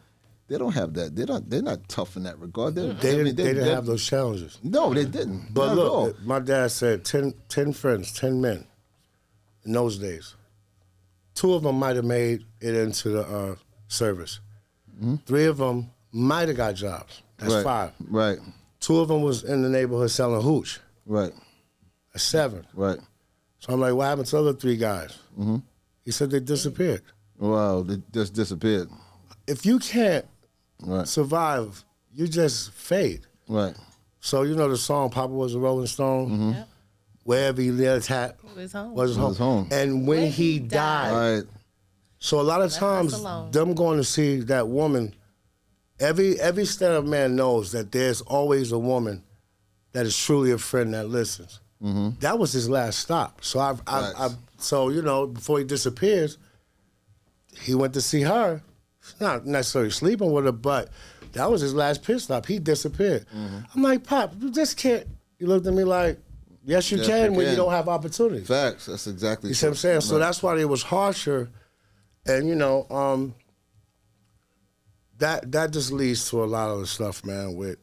they don't have that. They're not tough in that regard. They didn't have those challenges. No, they didn't. But Not at all. look, my dad said 10 friends, 10 men in those days. 2 of them might have made it into the service. 3 of them might have got jobs. That's right. 5. Right. 2 of them was in the neighborhood selling hooch. Right. That's 7. Right. So I'm like, what happened to the other 3 guys? He said they disappeared. Wow, they just disappeared. If you can't Right. survive, you just fade. Right. So you know the song "Papa Was a Rolling Stone." Yep. Wherever he lay his hat Was home. was his Was home. home. And when he died, Right. so a lot of us times alone. them going to see that woman. Every stand-up man knows that there's always a woman that is truly a friend that listens. That was his last stop. So so you know, before he disappears, he went to see her. Not necessarily sleeping with her, but that was his last pit stop. He disappeared. I'm like, Pop, you just can't. He looked at me like, Yes, you Yes, can you when you can. don't have opportunities. Facts. That's exactly. You see what I'm saying? So that's why it was harsher, and that just leads to a lot of the stuff, man, with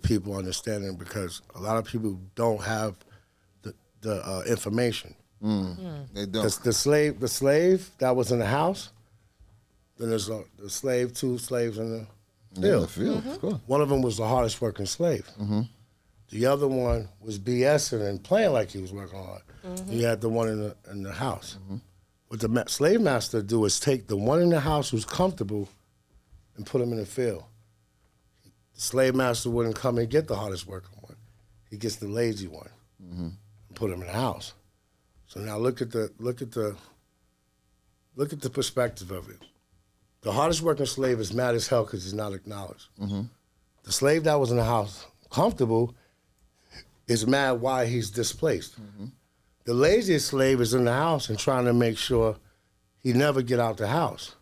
people understanding, because a lot of people don't have the information. They don't. The slave that was in the house, then there's the slave, 2 slaves in the Yeah, the field. field. Of course. One of them was the hardest working slave. The other one was BSing and playing like he was working hard. You had the one in the house. What the slave master do is take the one in the house who's comfortable and put him in the field. The slave master wouldn't come and get the hardest working one. He gets the lazy one and put him in the house. So now look at the perspective of it. The hardest working slave is mad as hell because he's not acknowledged. The slave that was in the house comfortable is mad why he's displaced. The laziest slave is in the house and trying to make sure he never get out the house.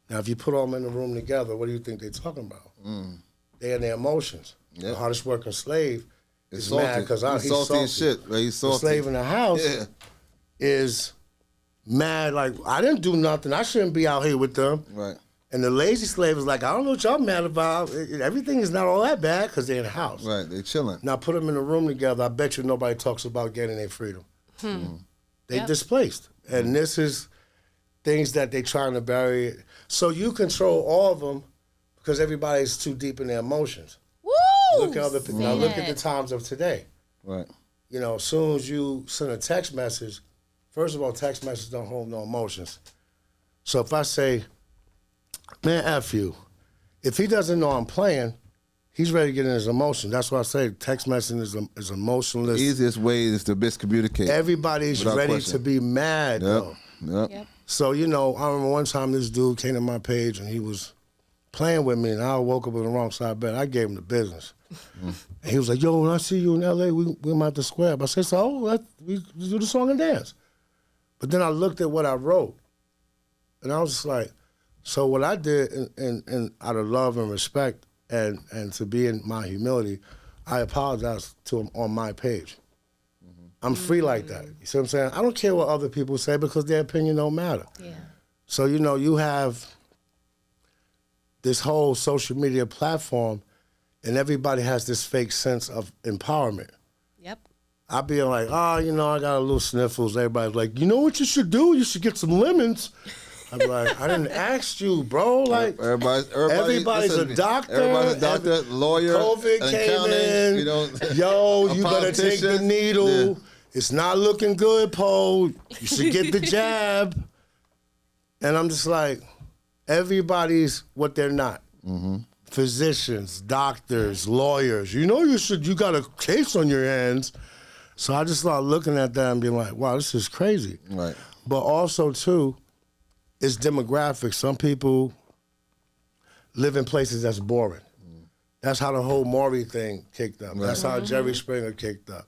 Now, if you put them in the room together, what do you think they're talking about? They're in their emotions. Yep. The hardest working slave is salty. mad because He's salty as shit. Right? He's salty. The slave in the house is mad like, I didn't do nothing. I shouldn't be out here with them. Right. And the lazy slave is like, I don't know what y'all mad about. Everything is not all that bad because they're in the house. Right. They chilling. Now put them in a room together. I bet you nobody talks about getting their freedom. They displaced. And this is things that they trying to bury. So you control all of them because everybody's too deep in their emotions. Woo! Look at now look at the times of today. Right. As soon as you send a text message, first of all, text messages don't hold no emotions. So if I say, man, F you, if he doesn't know I'm playing, he's ready to get in his emotion. That's why I say text messaging is emotionless. Easiest way is to miscommunicate. Everybody's Without ready question. to be mad, though. Yep. So, I remember one time this dude came to my page and he was playing with me, and I woke up on the wrong side of bed. I gave him the business. And he was like, yo, when I see you in L.A., we might have to square up. I said, we do the song and dance. But then I looked at what I wrote, and I was just like, so what I did in out of love and respect and to be in my humility, I apologized to him on my page. I'm free like that. You see what I'm saying? I don't care what other people say because their opinion don't matter. Yeah. So, you have this whole social media platform and everybody has this fake sense of empowerment. Yep. I be like, I got a little sniffles. Everybody's like, you know what you should do? You should get some lemons. I'm like, I didn't ask you, bro. Like, everybody's a doctor. Everybody's a doctor, lawyer, COVID came in. Yo, you better take the needle. Yeah. It's not looking good, Poe. You should get the jab. And I'm just like, everybody's what they're not. Physicians, doctors, lawyers. You got a case on your hands. So I just started looking at that and being like, wow, this is crazy. Right. But also, too, it's demographics. Some people live in places that's boring. That's how the whole Maury thing kicked up. Right. That's how Jerry Springer kicked up.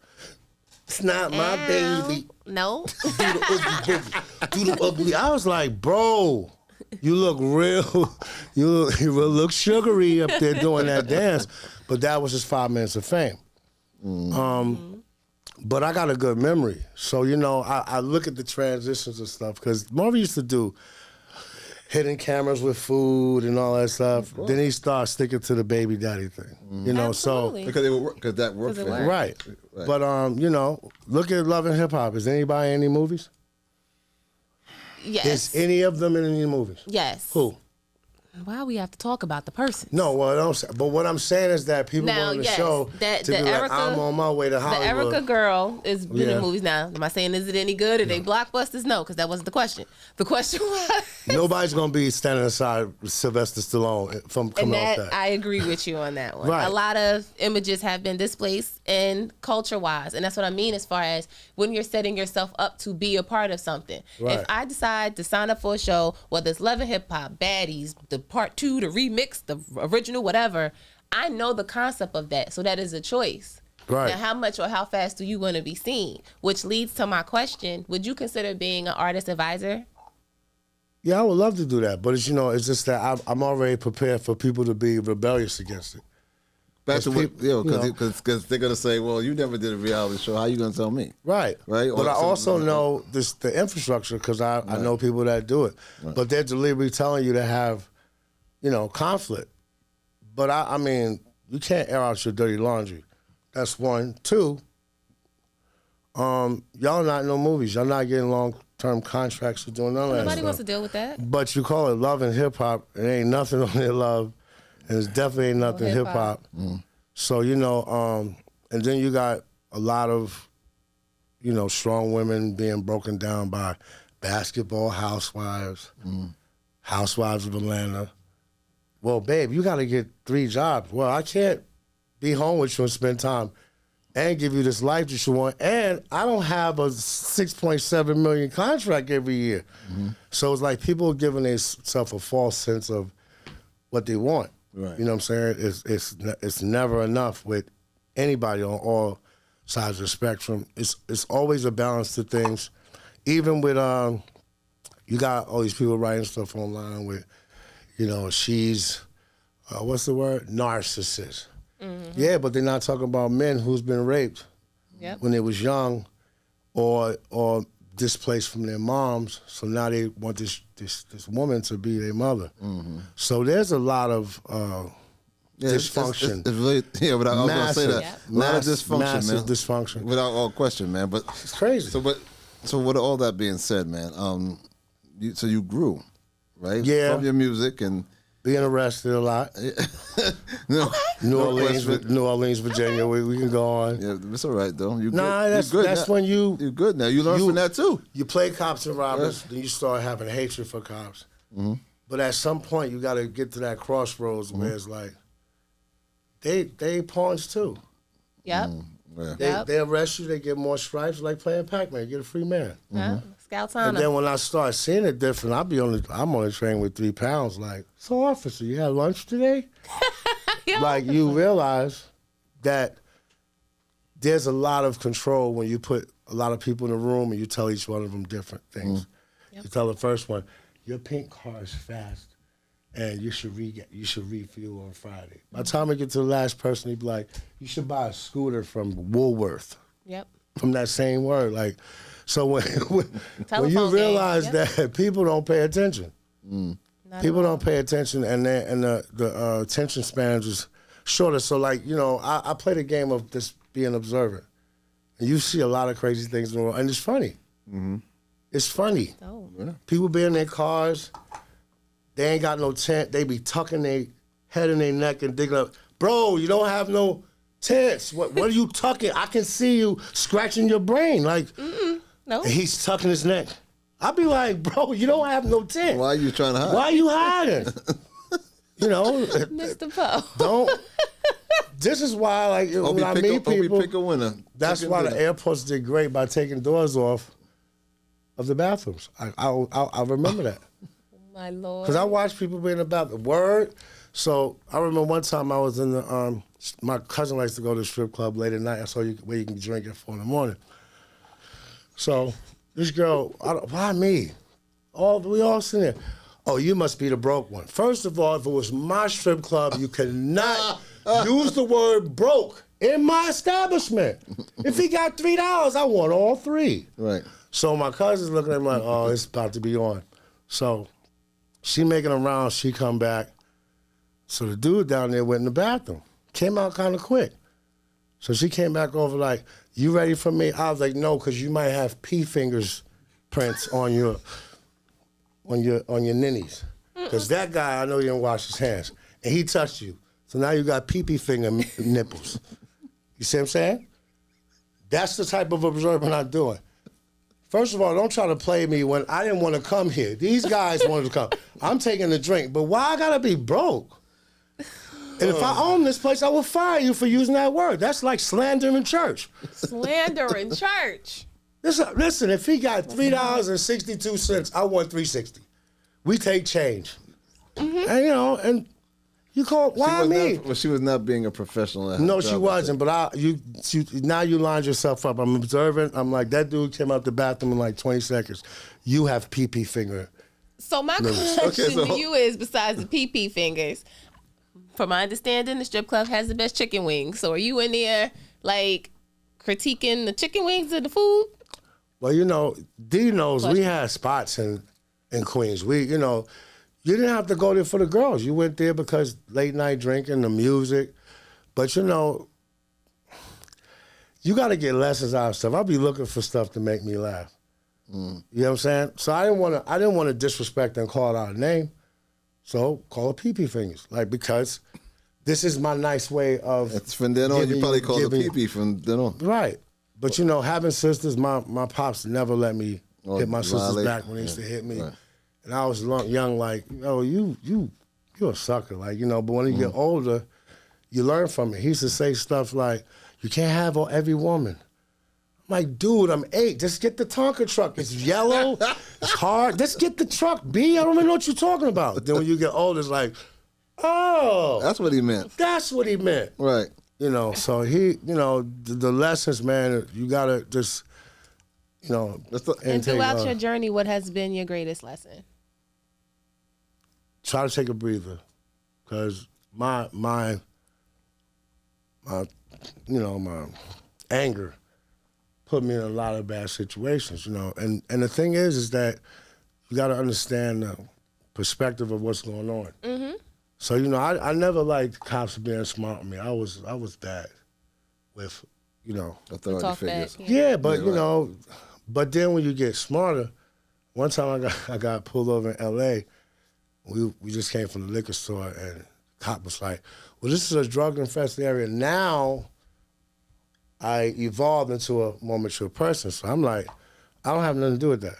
It's not my baby. No. Do the ugly. I was like, bro, you look real. You look sugary up there doing that dance. But that was just 5 minutes of fame. But I got a good memory. So, I look at the transitions and stuff because Maury used to do hidden cameras with food and all that stuff. Then he started sticking to the baby daddy thing. Absolutely. So because that worked for him. Right. But look at Love and Hip Hop. Is anybody in any movies? Yes. Is any of them in any movies? Yes. Who? Why we have to talk about the person? No, but what I'm saying is that people go on the show to be like, I'm on my way to Hollywood. The Erica girl is been in movies now. Am I saying is it any good? Are they blockbusters? No, because that wasn't the question. The question was nobody's gonna be standing aside Sylvester Stallone from coming off that. I agree with you on that one. Right. A lot of images have been displaced in culture-wise, and that's what I mean as far as when you're setting yourself up to be a part of something. Right. If I decide to sign up for a show, whether it's Love and Hip Hop, Baddies, the Part 2, the remix, the original, whatever, I know the concept of that, so that is a choice. Right. Now, how much or how fast do you want to be seen? Which leads to my question: would you consider being an artist advisor? Yeah, I would love to do that, but it's just that I'm already prepared for people to be rebellious against it. Back to what, people, because they're gonna say, well, you never did a reality show. How you gonna tell me? Right. Right. But I also know the infrastructure because I know people that do it. Right. But they're deliberately telling you to have, conflict. But I mean, you can't air out your dirty laundry. That's one. Two, y'all not in no movies. Y'all not getting long-term contracts for doing none of that Nobody stuff. wants to deal with that. But you call it love and hip-hop. It ain't nothing on their love. And it's definitely ain't nothing hip-hop. So, and then you got a lot of, strong women being broken down by basketball housewives, housewives of Atlanta. Well, babe, you got to get 3 jobs. Well, I can't be home with you and spend time and give you this life that you want. And I don't have a $6.7 million contract every year. So it's like people are giving themselves a false sense of what they want. Right. You know what I'm saying? It's never enough with anybody on all sides of the spectrum. It's always a balance to things. Even with you got all these people writing stuff online with, she's what's the word? Narcissist. Yeah, but they're not talking about men who's been raped when they was young or displaced from their moms. So now they want this woman to be their mother. So there's a lot of dysfunction. It's really, but I was going to say that. A lot of dysfunction, massive man. dysfunction. Without all question, man. But it's crazy. So with all that being said, man, so you grew, right? Yeah. From your music and being arrested a lot. New Orleans, Virginia. We can go on. Yeah, it's all right though. You nah, good. that's You're good that's now. when you. You're good now. You learn from that too. You play cops and robbers, then you start having hatred for cops. But at some point, you got to get to that crossroads where it's like, they pawns too. Yep. They arrest you, they get more stripes, like playing Pac-Man. You get a free man. Scouts And on then when I start seeing it different, I'm on the train with 3 pounds. Like, so officer, you had lunch today? Like, you realize that there's a lot of control when you put a lot of people in a room and you tell each one of them different things. You tell the first one, your pink car is fast and you should refuel on Friday. By the time I get to the last person, he'd be like, you should buy a scooter from Woolworth. Yep. From that same word. Like, so when you Telephone realize game. that people don't pay attention. People don't pay attention, and the attention spans is shorter. So, like, I play the game of just being observant. And you see a lot of crazy things in the world, and it's funny. It's funny. Oh. People be in their cars, they ain't got no tent, they be tucking their head in their neck and digging up. Bro, you don't have no tents. What are you tucking? I can see you scratching your brain. Like, No. and he's tucking his neck. I'd be like, bro, you don't have no tent. Why are you trying to hide? Why are you hiding? Mr. Poe. Don't. This is why, like, when I meet people, pick a winner. that's why the airports did great by taking doors off of the bathrooms. I remember that. My Lord. Because I watch people be in the bathroom. Word. So I remember one time I was in the, my cousin likes to go to the strip club late at night. I saw where you can drink at 4 a.m. So this girl, why me? We all sitting there. Oh, you must be the broke one. First of all, if it was my strip club, you cannot use the word broke in my establishment. If he got $3, I want all 3. Right. So my cousin's looking at me like, oh, it's about to be on. So she making a round, she come back. So the dude down there went in the bathroom. Came out kind of quick. So she came back over like, you ready for me? I was like, no, because you might have pee fingers prints on your ninnies. Because that guy, I know he didn't wash his hands. And he touched you. So now you got pee-pee finger nipples. You see what I'm saying? That's the type of observing I'm doing. First of all, don't try to play me when I didn't want to come here. These guys wanted to come. I'm taking a drink, but why I gotta be broke? And if I own this place, I will fire you for using that word. That's like slander in church. Slander in church. Listen, if he got $3.62, I want $3.60. We take change. And and you call why me? She was not being a professional. No, she wasn't. But now you lined yourself up. I'm observant. I'm like, that dude came out the bathroom in like 20 seconds. You have pee-pee finger. So my question to you is, besides the pee-pee fingers, from my understanding, the strip club has the best chicken wings. So are you in there like critiquing the chicken wings and the food? Well, D knows we had spots in Queens. You didn't have to go there for the girls. You went there because late night drinking, the music. But you got to get lessons out of stuff. I'll be looking for stuff to make me laugh. You know what I'm saying? So I didn't want to disrespect and call out a name. So call it pee-pee fingers, because this is my nice way of. It's from then on. You probably call it pee-pee from then on. Right, but having sisters, my pops never let me hit my sisters back when they used to hit me, right. And I was young, you're a sucker, But when you get older, you learn from it. He used to say stuff like, "You can't have every woman." I'm like, dude, I'm 8. Just get the Tonka truck. It's yellow. It's hard. Just get the truck, B. I don't even know what you're talking about. Then when you get older, it's like, oh. That's what he meant. That's what he meant. Right. So he, the lessons, man, you got to just, and throughout your journey, what has been your greatest lesson? Try to take a breather. Because my anger put me in a lot of bad situations, And the thing is that you got to understand the perspective of what's going on. Mm-hmm. So I never liked cops being smart with me. I was bad with authority figures. Yeah, but but then when you get smarter, one time I got pulled over in L.A. We just came from the liquor store and the cop was like, "Well, this is a drug-infested area now." I evolved into a more mature person. So I'm like, I don't have nothing to do with that.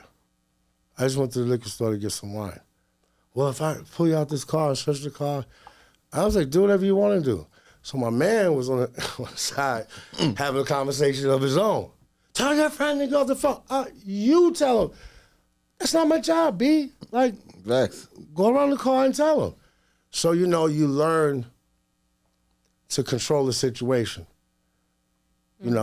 I just went to the liquor store to get some wine. Well, if I pull you out this car and search the car, I was like, do whatever you want to do. So my man was on the side having a conversation of his own. Tell your friend to go off the phone. You tell him. That's not my job, B. Vex. Go around the car and tell him. So, you learn to control the situation. The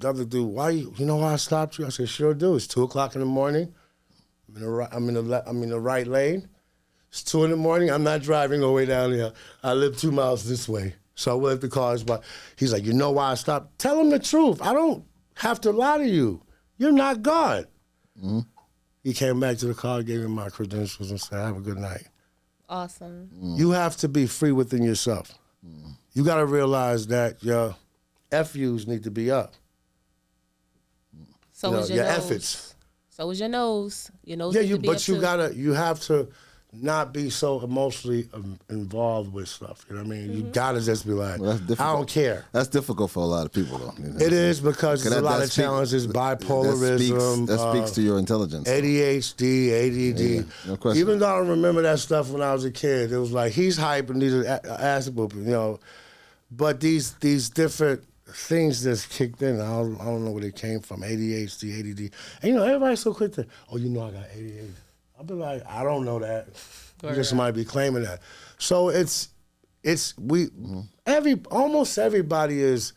other dude, why I stopped you? I said, sure do. It's 2:00 in the morning. I'm in the right lane. It's 2 in the morning. I'm not driving all the way down here. I live 2 miles this way. So I went the cars by. He's like, you know why I stopped? Tell him the truth. I don't have to lie to you. You're not God. Mm-hmm. He came back to the car, gave me my credentials, and said, have a good night. Awesome. You have to be free within yourself. You got to realize that your FUs need to be up. So is your nose. efforts. So is your nose. Your nose. Yeah, needs to be up too. You have to not be so emotionally involved with stuff. You know what I mean? You gotta just be like, I don't care. That's difficult for a lot of people, though. It is because there's a lot of challenges, bipolarism. That speaks to your intelligence. ADHD, ADD. Yeah, no question. Even though I remember that stuff when I was a kid, it was like he's hype and needed ass whooping, But these different things just kicked in. I don't know where they came from. ADHD, ADD. And everybody's so quick to, I got ADHD. I'll be like, I don't know that. You just might be claiming that. So almost everybody is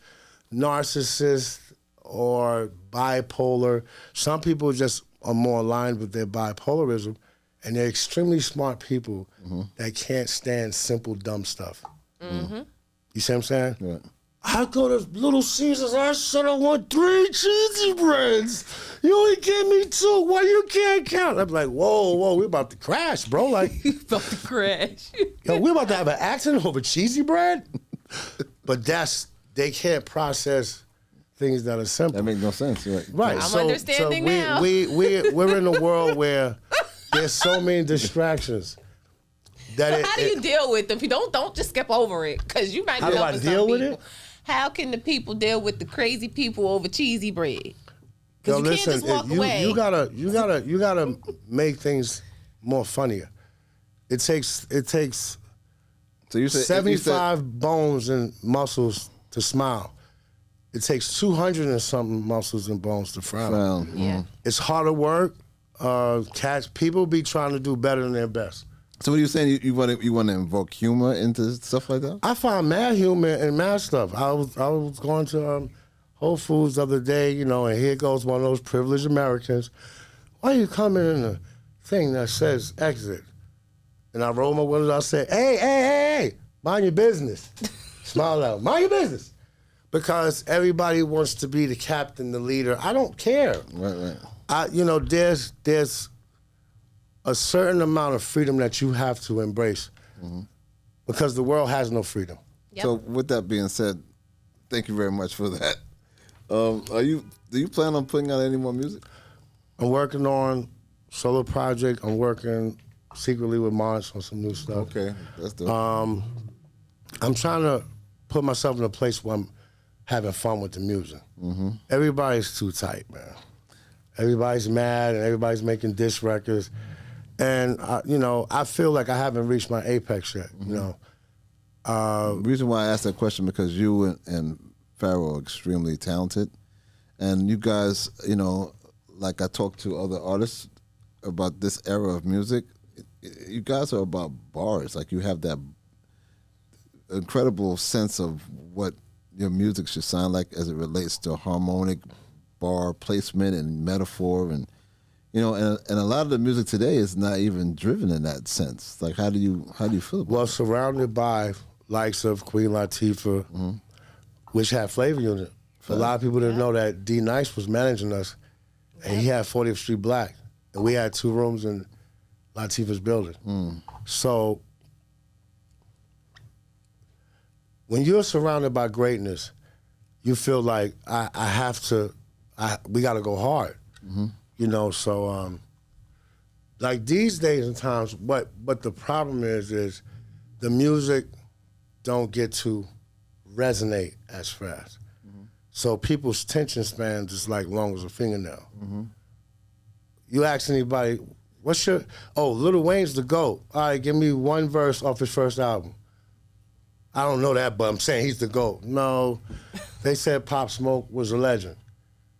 narcissist or bipolar. Some people just are more aligned with their bipolarism, and they're extremely smart people that can't stand simple, dumb stuff. Mm-hmm. You see what I'm saying? Yeah. I go to Little Caesars, I said I want 3 cheesy breads. You only gave me 2. Why you can't count? I'm like, whoa, we're about to crash, bro. Like, you about to crash. We're about to have an accident over cheesy bread? But they can't process things that are simple. That makes no sense. Right. I'm understanding now. We're in a world where there's so many distractions. How do you deal with them? Don't just skip over it, because you might. How do I deal with it? How can the people deal with the crazy people over cheesy bread? Because you can't just walk away. You gotta make things more funnier. It takes. So you said 75 bones and muscles to smile. It takes 200 and something muscles and bones to frown. Yeah. It's harder work. People be trying to do better than their best. So what are you saying? You want to invoke humor into stuff like that? I found mad humor in mad stuff. I was going to Whole Foods the other day, and here goes one of those privileged Americans. Why you coming in a thing that says exit? And I roll my windows. I said, hey, mind your business. Smile out, mind your business. Because everybody wants to be the captain, the leader. I don't care. Right. There's a certain amount of freedom that you have to embrace because the world has no freedom. Yep. So with that being said, thank you very much for that. Do you plan on putting out any more music? I'm working on solo project. I'm working secretly with Monts on some new stuff. Okay, that's dope. I'm trying to put myself in a place where I'm having fun with the music. Everybody's too tight, man. Everybody's mad and everybody's making diss records. And, I feel like I haven't reached my apex yet, The reason why I asked that question because you and Pharaoh are extremely talented. And you guys, like I talked to other artists about this era of music, you guys are about bars. Like you have that incredible sense of what your music should sound like as it relates to harmonic bar placement and metaphor and and a lot of the music today is not even driven in that sense. Like how do you feel about Well, it? surrounded by likes of Queen Latifah, which had Flavor Unit. A lot of people didn't know that D Nice was managing us, and he had 40th Street Black, and we had 2 rooms in Latifah's building. So when you're surrounded by greatness, you feel like we got to go hard. So like these days and times, but the problem is the music don't get to resonate as fast. So people's attention spans is like long as a fingernail. You ask anybody, Lil Wayne's the GOAT. All right, give me one verse off his first album. I don't know that, but I'm saying he's the GOAT. No, they said Pop Smoke was a legend.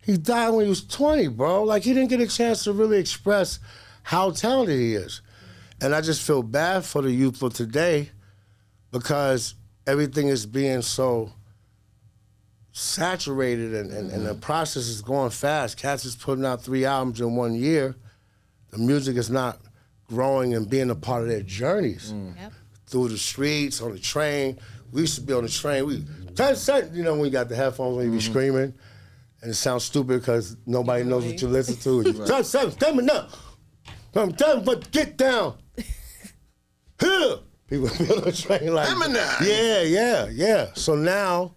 He died when he was 20, bro. Like, he didn't get a chance to really express how talented he is. And I just feel bad for the youth of today because everything is being so saturated and the process is going fast. Cats is putting out 3 albums in 1 year. The music is not growing and being a part of their journeys. Yep. Through the streets, on the train. We used to be on the train. When you got the headphones when you be screaming. And it sounds stupid because nobody knows what you listen to. Tell me now. Tell me, but get down. Here. People be on the train like, yeah. So now,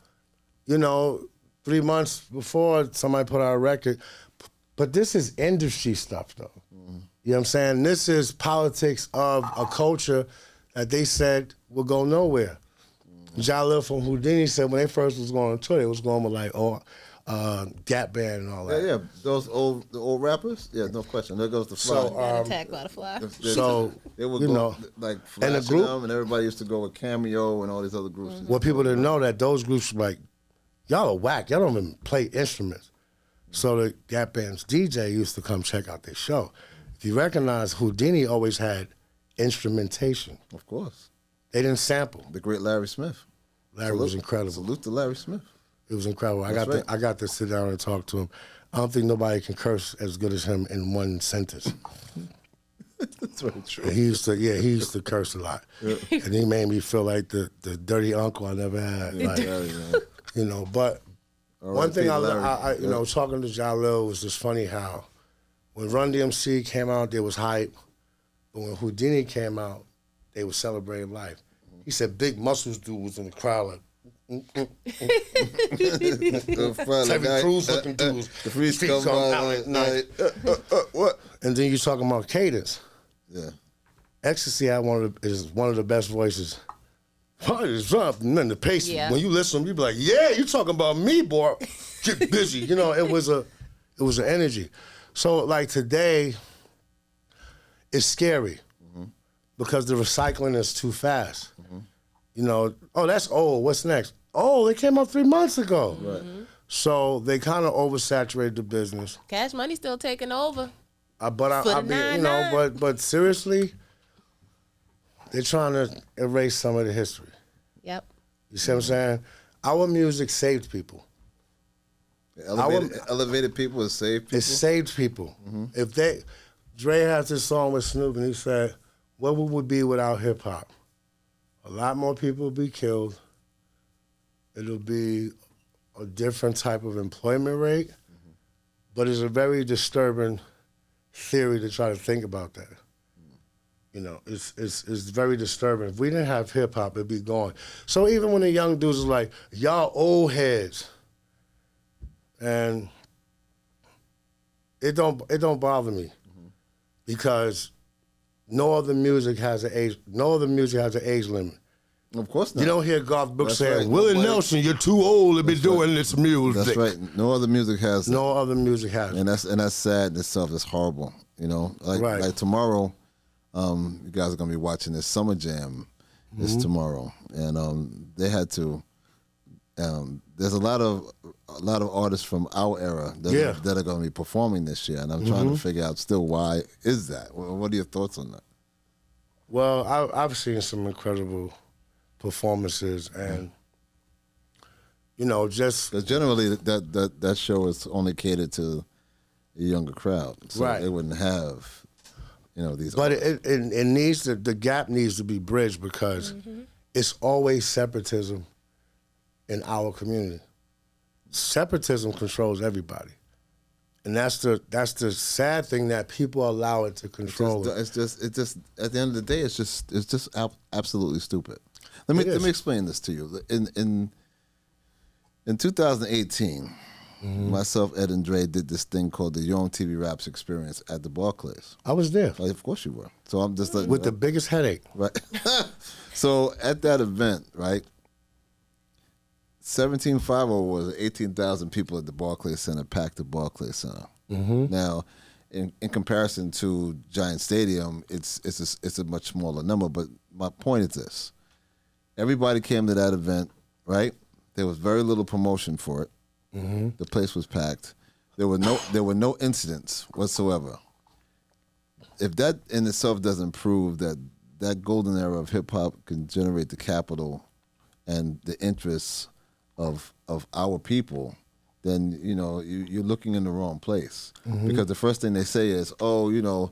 3 months before somebody put out a record, but this is industry stuff though. You know what I'm saying? This is politics of a culture that they said will go nowhere. Jalil from Houdini said when they first was going on tour, they was going with like, Gap Band and all that. Yeah. Those the old rappers? Yeah, no question. There goes the Fly. Got attacked by the Fly. They would go like Flash and the group, and everybody used to go with Cameo and all these other groups. Well, people didn't know that those groups were like, y'all are whack. Y'all don't even play instruments. So the Gap Band's DJ used to come check out their show. If you recognize, Houdini always had instrumentation. Of course. They didn't sample. The great Larry Smith. Larry was incredible. Salute to Larry Smith. It was incredible. I got to sit down and talk to him. I don't think nobody can curse as good as him in one sentence. That's very true. And he used to curse a lot. Yeah. And he made me feel like the dirty uncle I never had. Like, but one thing I talking to Jalil was just funny how when Run DMC came out, there was hype. But when Houdini came out, they were celebrating life. He said Big Muscles dude was in the crowd like, Terry Crews looking dudes. The freeze come out at night. What? And then you're talking about cadence. Yeah. Ecstasy is one of the best voices. And then the pace, when you listen, you be like, yeah, you talking about me, boy. Get busy. It was an energy. So like today, it's scary because the recycling is too fast. That's old. What's next? Oh, they came out 3 months ago. Right. So they kind of oversaturated the business. Cash Money still taking over. But seriously, they're trying to erase some of the history. Yep. You see what I'm saying? Our music saved people. Elevated people, it saved people. It saved people. If Dre has this song with Snoop and he said, "What would we be without hip hop?" A lot more people will be killed. It'll be a different type of employment rate, but it's a very disturbing theory to try to think about that. You know, it's very disturbing. If we didn't have hip hop, it'd be gone. So even when the young dudes are like, y'all old heads, and it don't bother me because no other music has an age limit. Of course not. You don't hear Garth Brooks That's saying, right. Willie Nobody- Nelson, you're too old to be doing this music. That's right. No other music has that. No other music has it. And that's sad in itself. It's horrible. You know, like tomorrow, you guys are gonna be watching this Summer Jam. This tomorrow, and they had to. There's a lot of artists from our era that are gonna be performing this year, and I'm trying to figure out still why is that. What are your thoughts on that? Well, I've seen some incredible performances, and you know, just Because generally that show is only catered to a younger crowd, so Right. they wouldn't have, these. but it needs to, the gap needs to be bridged because it's always separatism in our community. Separatism controls everybody, and that's the sad thing that people allow it to control. It's just at the end of the day, it's just absolutely stupid. Let me explain this to you. In 2018, myself, Ed, and Dre did this thing called the Your Own TV Raps Experience at the Barclays. I was there Like, of course you were. So I'm just letting with you the know. biggest headache. Right. So at that event, right, 1750 was 18,000 people at the Barclays Center, packed the Barclays Center. Now, in comparison to Giant Stadium, it's a much smaller number. But my point is this: everybody came to that event, right? There was very little promotion for it. The place was packed. There were no incidents whatsoever. If that in itself doesn't prove that golden era of hip hop can generate the capital and the interests of our people, then you're looking in the wrong place. Because the first thing they say is, old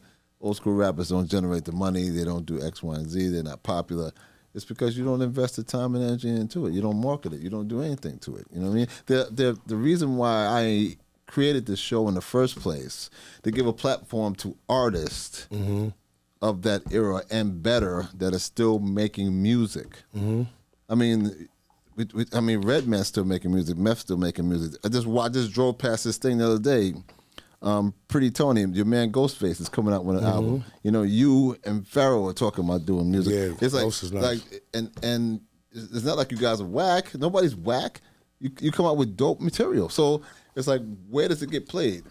school rappers don't generate the money, they don't do X, Y, and Z, they're not popular. It's because you don't invest the time and energy into it. You don't market it. You don't do anything to it. You know what I mean? The reason why I created this show in the first place, to give a platform to artists of that era and better that are still making music. I mean, Redman's still making music. Meth's still making music. I just drove past this thing the other day. Pretty Tony, your man Ghostface is coming out with an album. You and Pharaoh are talking about doing music. Yeah, it's like, Ghost is nice. and it's not like you guys are whack. Nobody's whack. You come out with dope material. So it's like, where does it get played?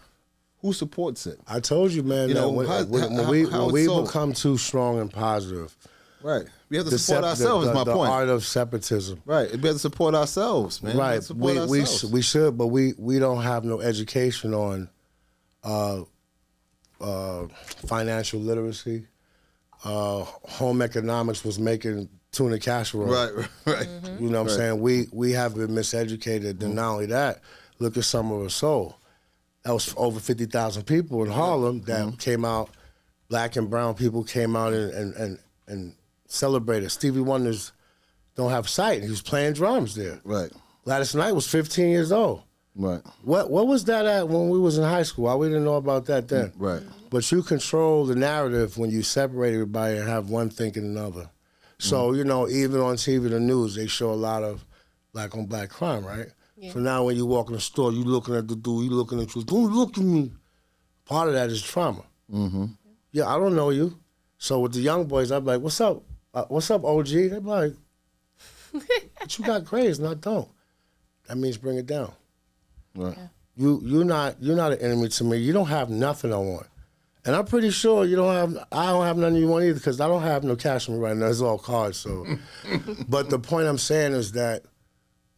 Who supports it? I told you, man, that when we become too strong and positive, right? We have to support ourselves. Is my the point. art of separatism. Right. We have to support ourselves, man. Right. We should, but we don't have no education on financial literacy. Home economics was making tuna casserole. Right. You know what I'm saying? We have been miseducated. And not only that, look at Summer of Soul. That was over 50,000 people in Harlem that came out. Black and brown people came out and celebrated. Stevie Wonder's don't have sight. He was playing drums there. Right. Gladys Knight was 15 years old. Right. What was that at when we was in high school? Why we didn't know about that then? Right. But you control the narrative when you separate everybody and have one thinking another. So, even on TV, the news, they show a lot of black on black crime, right? Yeah. So now when you walk in the store, you looking at the dude, you looking at you, don't look at me. Part of that is trauma. Yeah, I don't know you. So with the young boys, I'm like, what's up? What's up, OG? They be like, but you got grades and I don't. That means bring it down. Right. Yeah. You're not an enemy to me. You don't have nothing I want. And I'm pretty sure I don't have nothing you want either because I don't have no cash on me right now. It's all cards. So, but the point I'm saying is that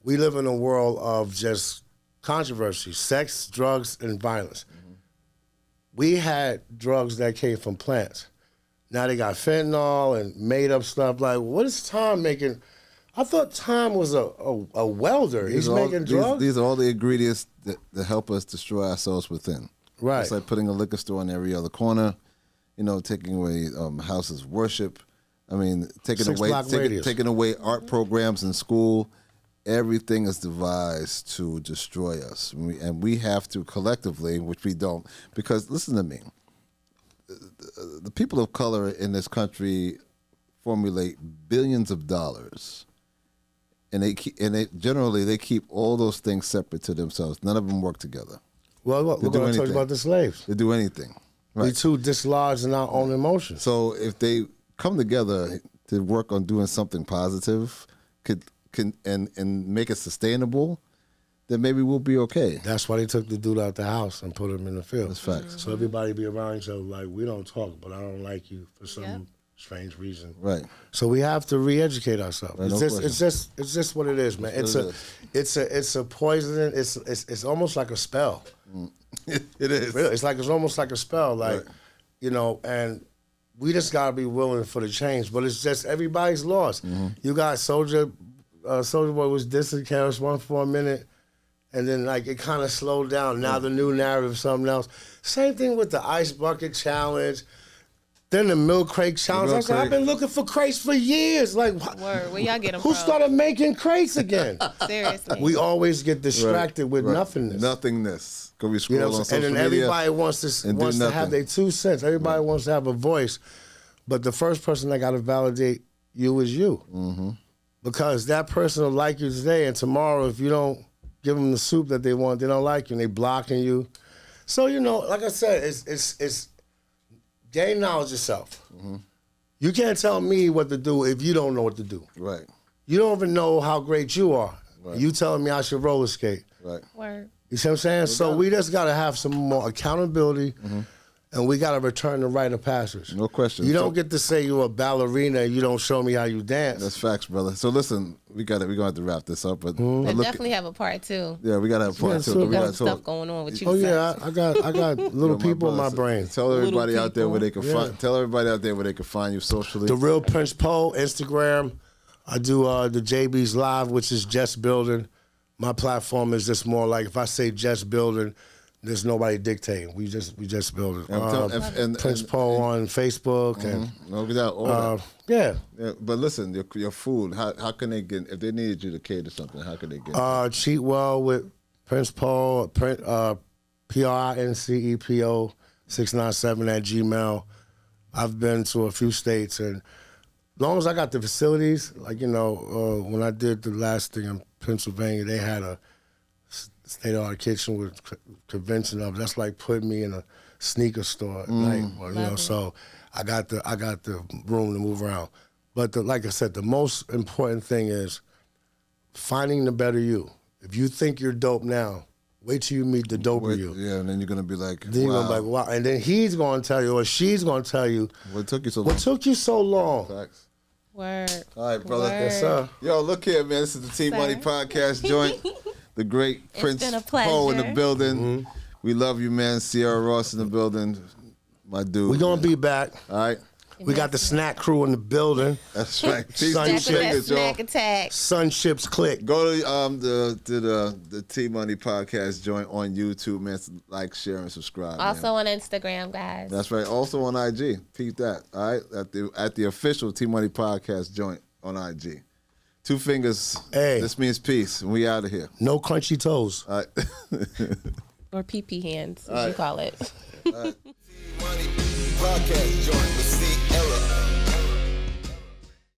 we live in a world of just controversy, sex, drugs, and violence. We had drugs that came from plants. Now they got fentanyl and made up stuff. Like, what is Tom making? I thought Tom was a welder. He's making drugs? These are all the ingredients that help us destroy ourselves within. Right. It's like putting a liquor store in every other corner, taking away houses of worship, I mean, taking 6 block radius. taking away art programs in school, everything is devised to destroy us. And we have to collectively, which we don't, because listen to me, the people of color in this country formulate billions of dollars. And they generally keep all those things separate to themselves. None of them work together. Well, we're going to talk about the slaves. They do anything. Right. We too dislodged in our own emotions. So if they come together to work on doing something positive, and make it sustainable, then maybe we'll be okay. That's why they took the dude out the house and put him in the field. That's facts. So everybody be around each other like, we don't talk, but I don't like you for some strange reason. Right. So we have to re-educate ourselves. Right, It's just what it is, man. It's a poison. It's almost like a spell. It is. Really, it's almost like a spell. Like, and we just gotta be willing for the change. But it's just everybody's lost. Mm-hmm. You got Soldier Boy was dissing Karis One for a minute, and then like it kind of slowed down. Now the new narrative is something else. Same thing with the ice bucket challenge. Then the milk crate challenge. I said, I've been looking for crates for years. Like, Word, where y'all get them who from? started making crates again? Seriously. We always get distracted with nothingness. Nothingness. Because we scroll You know, on social and then media. everybody wants to have their 2 cents. Everybody wants to have a voice. But the first person that got to validate you is you. Mm-hmm. Because that person will like you today, and tomorrow, if you don't give them the soup that they want, they don't like you, and they blocking you. So, like I said, it's gain knowledge yourself. Mm-hmm. You can't tell me what to do if you don't know what to do. Right. You don't even know how great you are. Right. You telling me I should roller skate. Right. Word. You see what I'm saying? So we just got to have some more accountability, and we got to return the rite of passage. No question. You don't get to say you're a ballerina and you don't show me how you dance. That's facts, brother. So listen, we're going to have to wrap this up. But I definitely have a part 2. Yeah, we got to have a part 2. We got some stuff going on with you. Oh yeah, I got little people in my brain. Tell everybody out there where they can Yeah. find. Tell everybody out there where they can find you socially. The Real Prince Poe, Instagram. I do the JB's Live, which is just building. My platform is just more like if I say just building, there's nobody dictating. We just building. And Prince Poe on Facebook and no doubt. All that. yeah. Yeah, but listen, your food. How can they get if they needed you to cater something? How can they get? Cheat Well with Prince Paul, PRINCEPO 697 at Gmail. I've been to a few states, and as long as I got the facilities, like when I did the last thing in Pennsylvania, they had a state-of-the-art kitchen with convention of. That's like putting me in a sneaker store at night. Well, so I got the room to move around. But like I said, the most important thing is finding the better you. If you think you're dope now, wait till you meet the doper you. Yeah, and then you're gonna be like, Then you're gonna be like, wow. And then he's gonna tell you, or she's gonna tell you, what took you so long? what took you so long? Facts. Word. All right, brother. Word. Yes, sir. Yo, look here, man. This is the T-Money Podcast joint. The great Prince been a Poe in the pleasure. building. We love you, man. Ciara Ross in the building. My dude. We're gonna be back. All right. We got the snack crew in the building. That's right. Peace Sun to Back with that fingers, y'all. snack attack. Sunships click. Go to the T-Money Podcast joint on YouTube, man. Like, share, and subscribe. Also man. on Instagram, guys. That's right. Also on IG. Peep that. All right. At the official T-Money Podcast joint on IG. 2 fingers. Hey. This means peace. And we out of here. No crunchy toes. All right. Or pee-pee hands, as you call it. Money podcast joint with Ciara.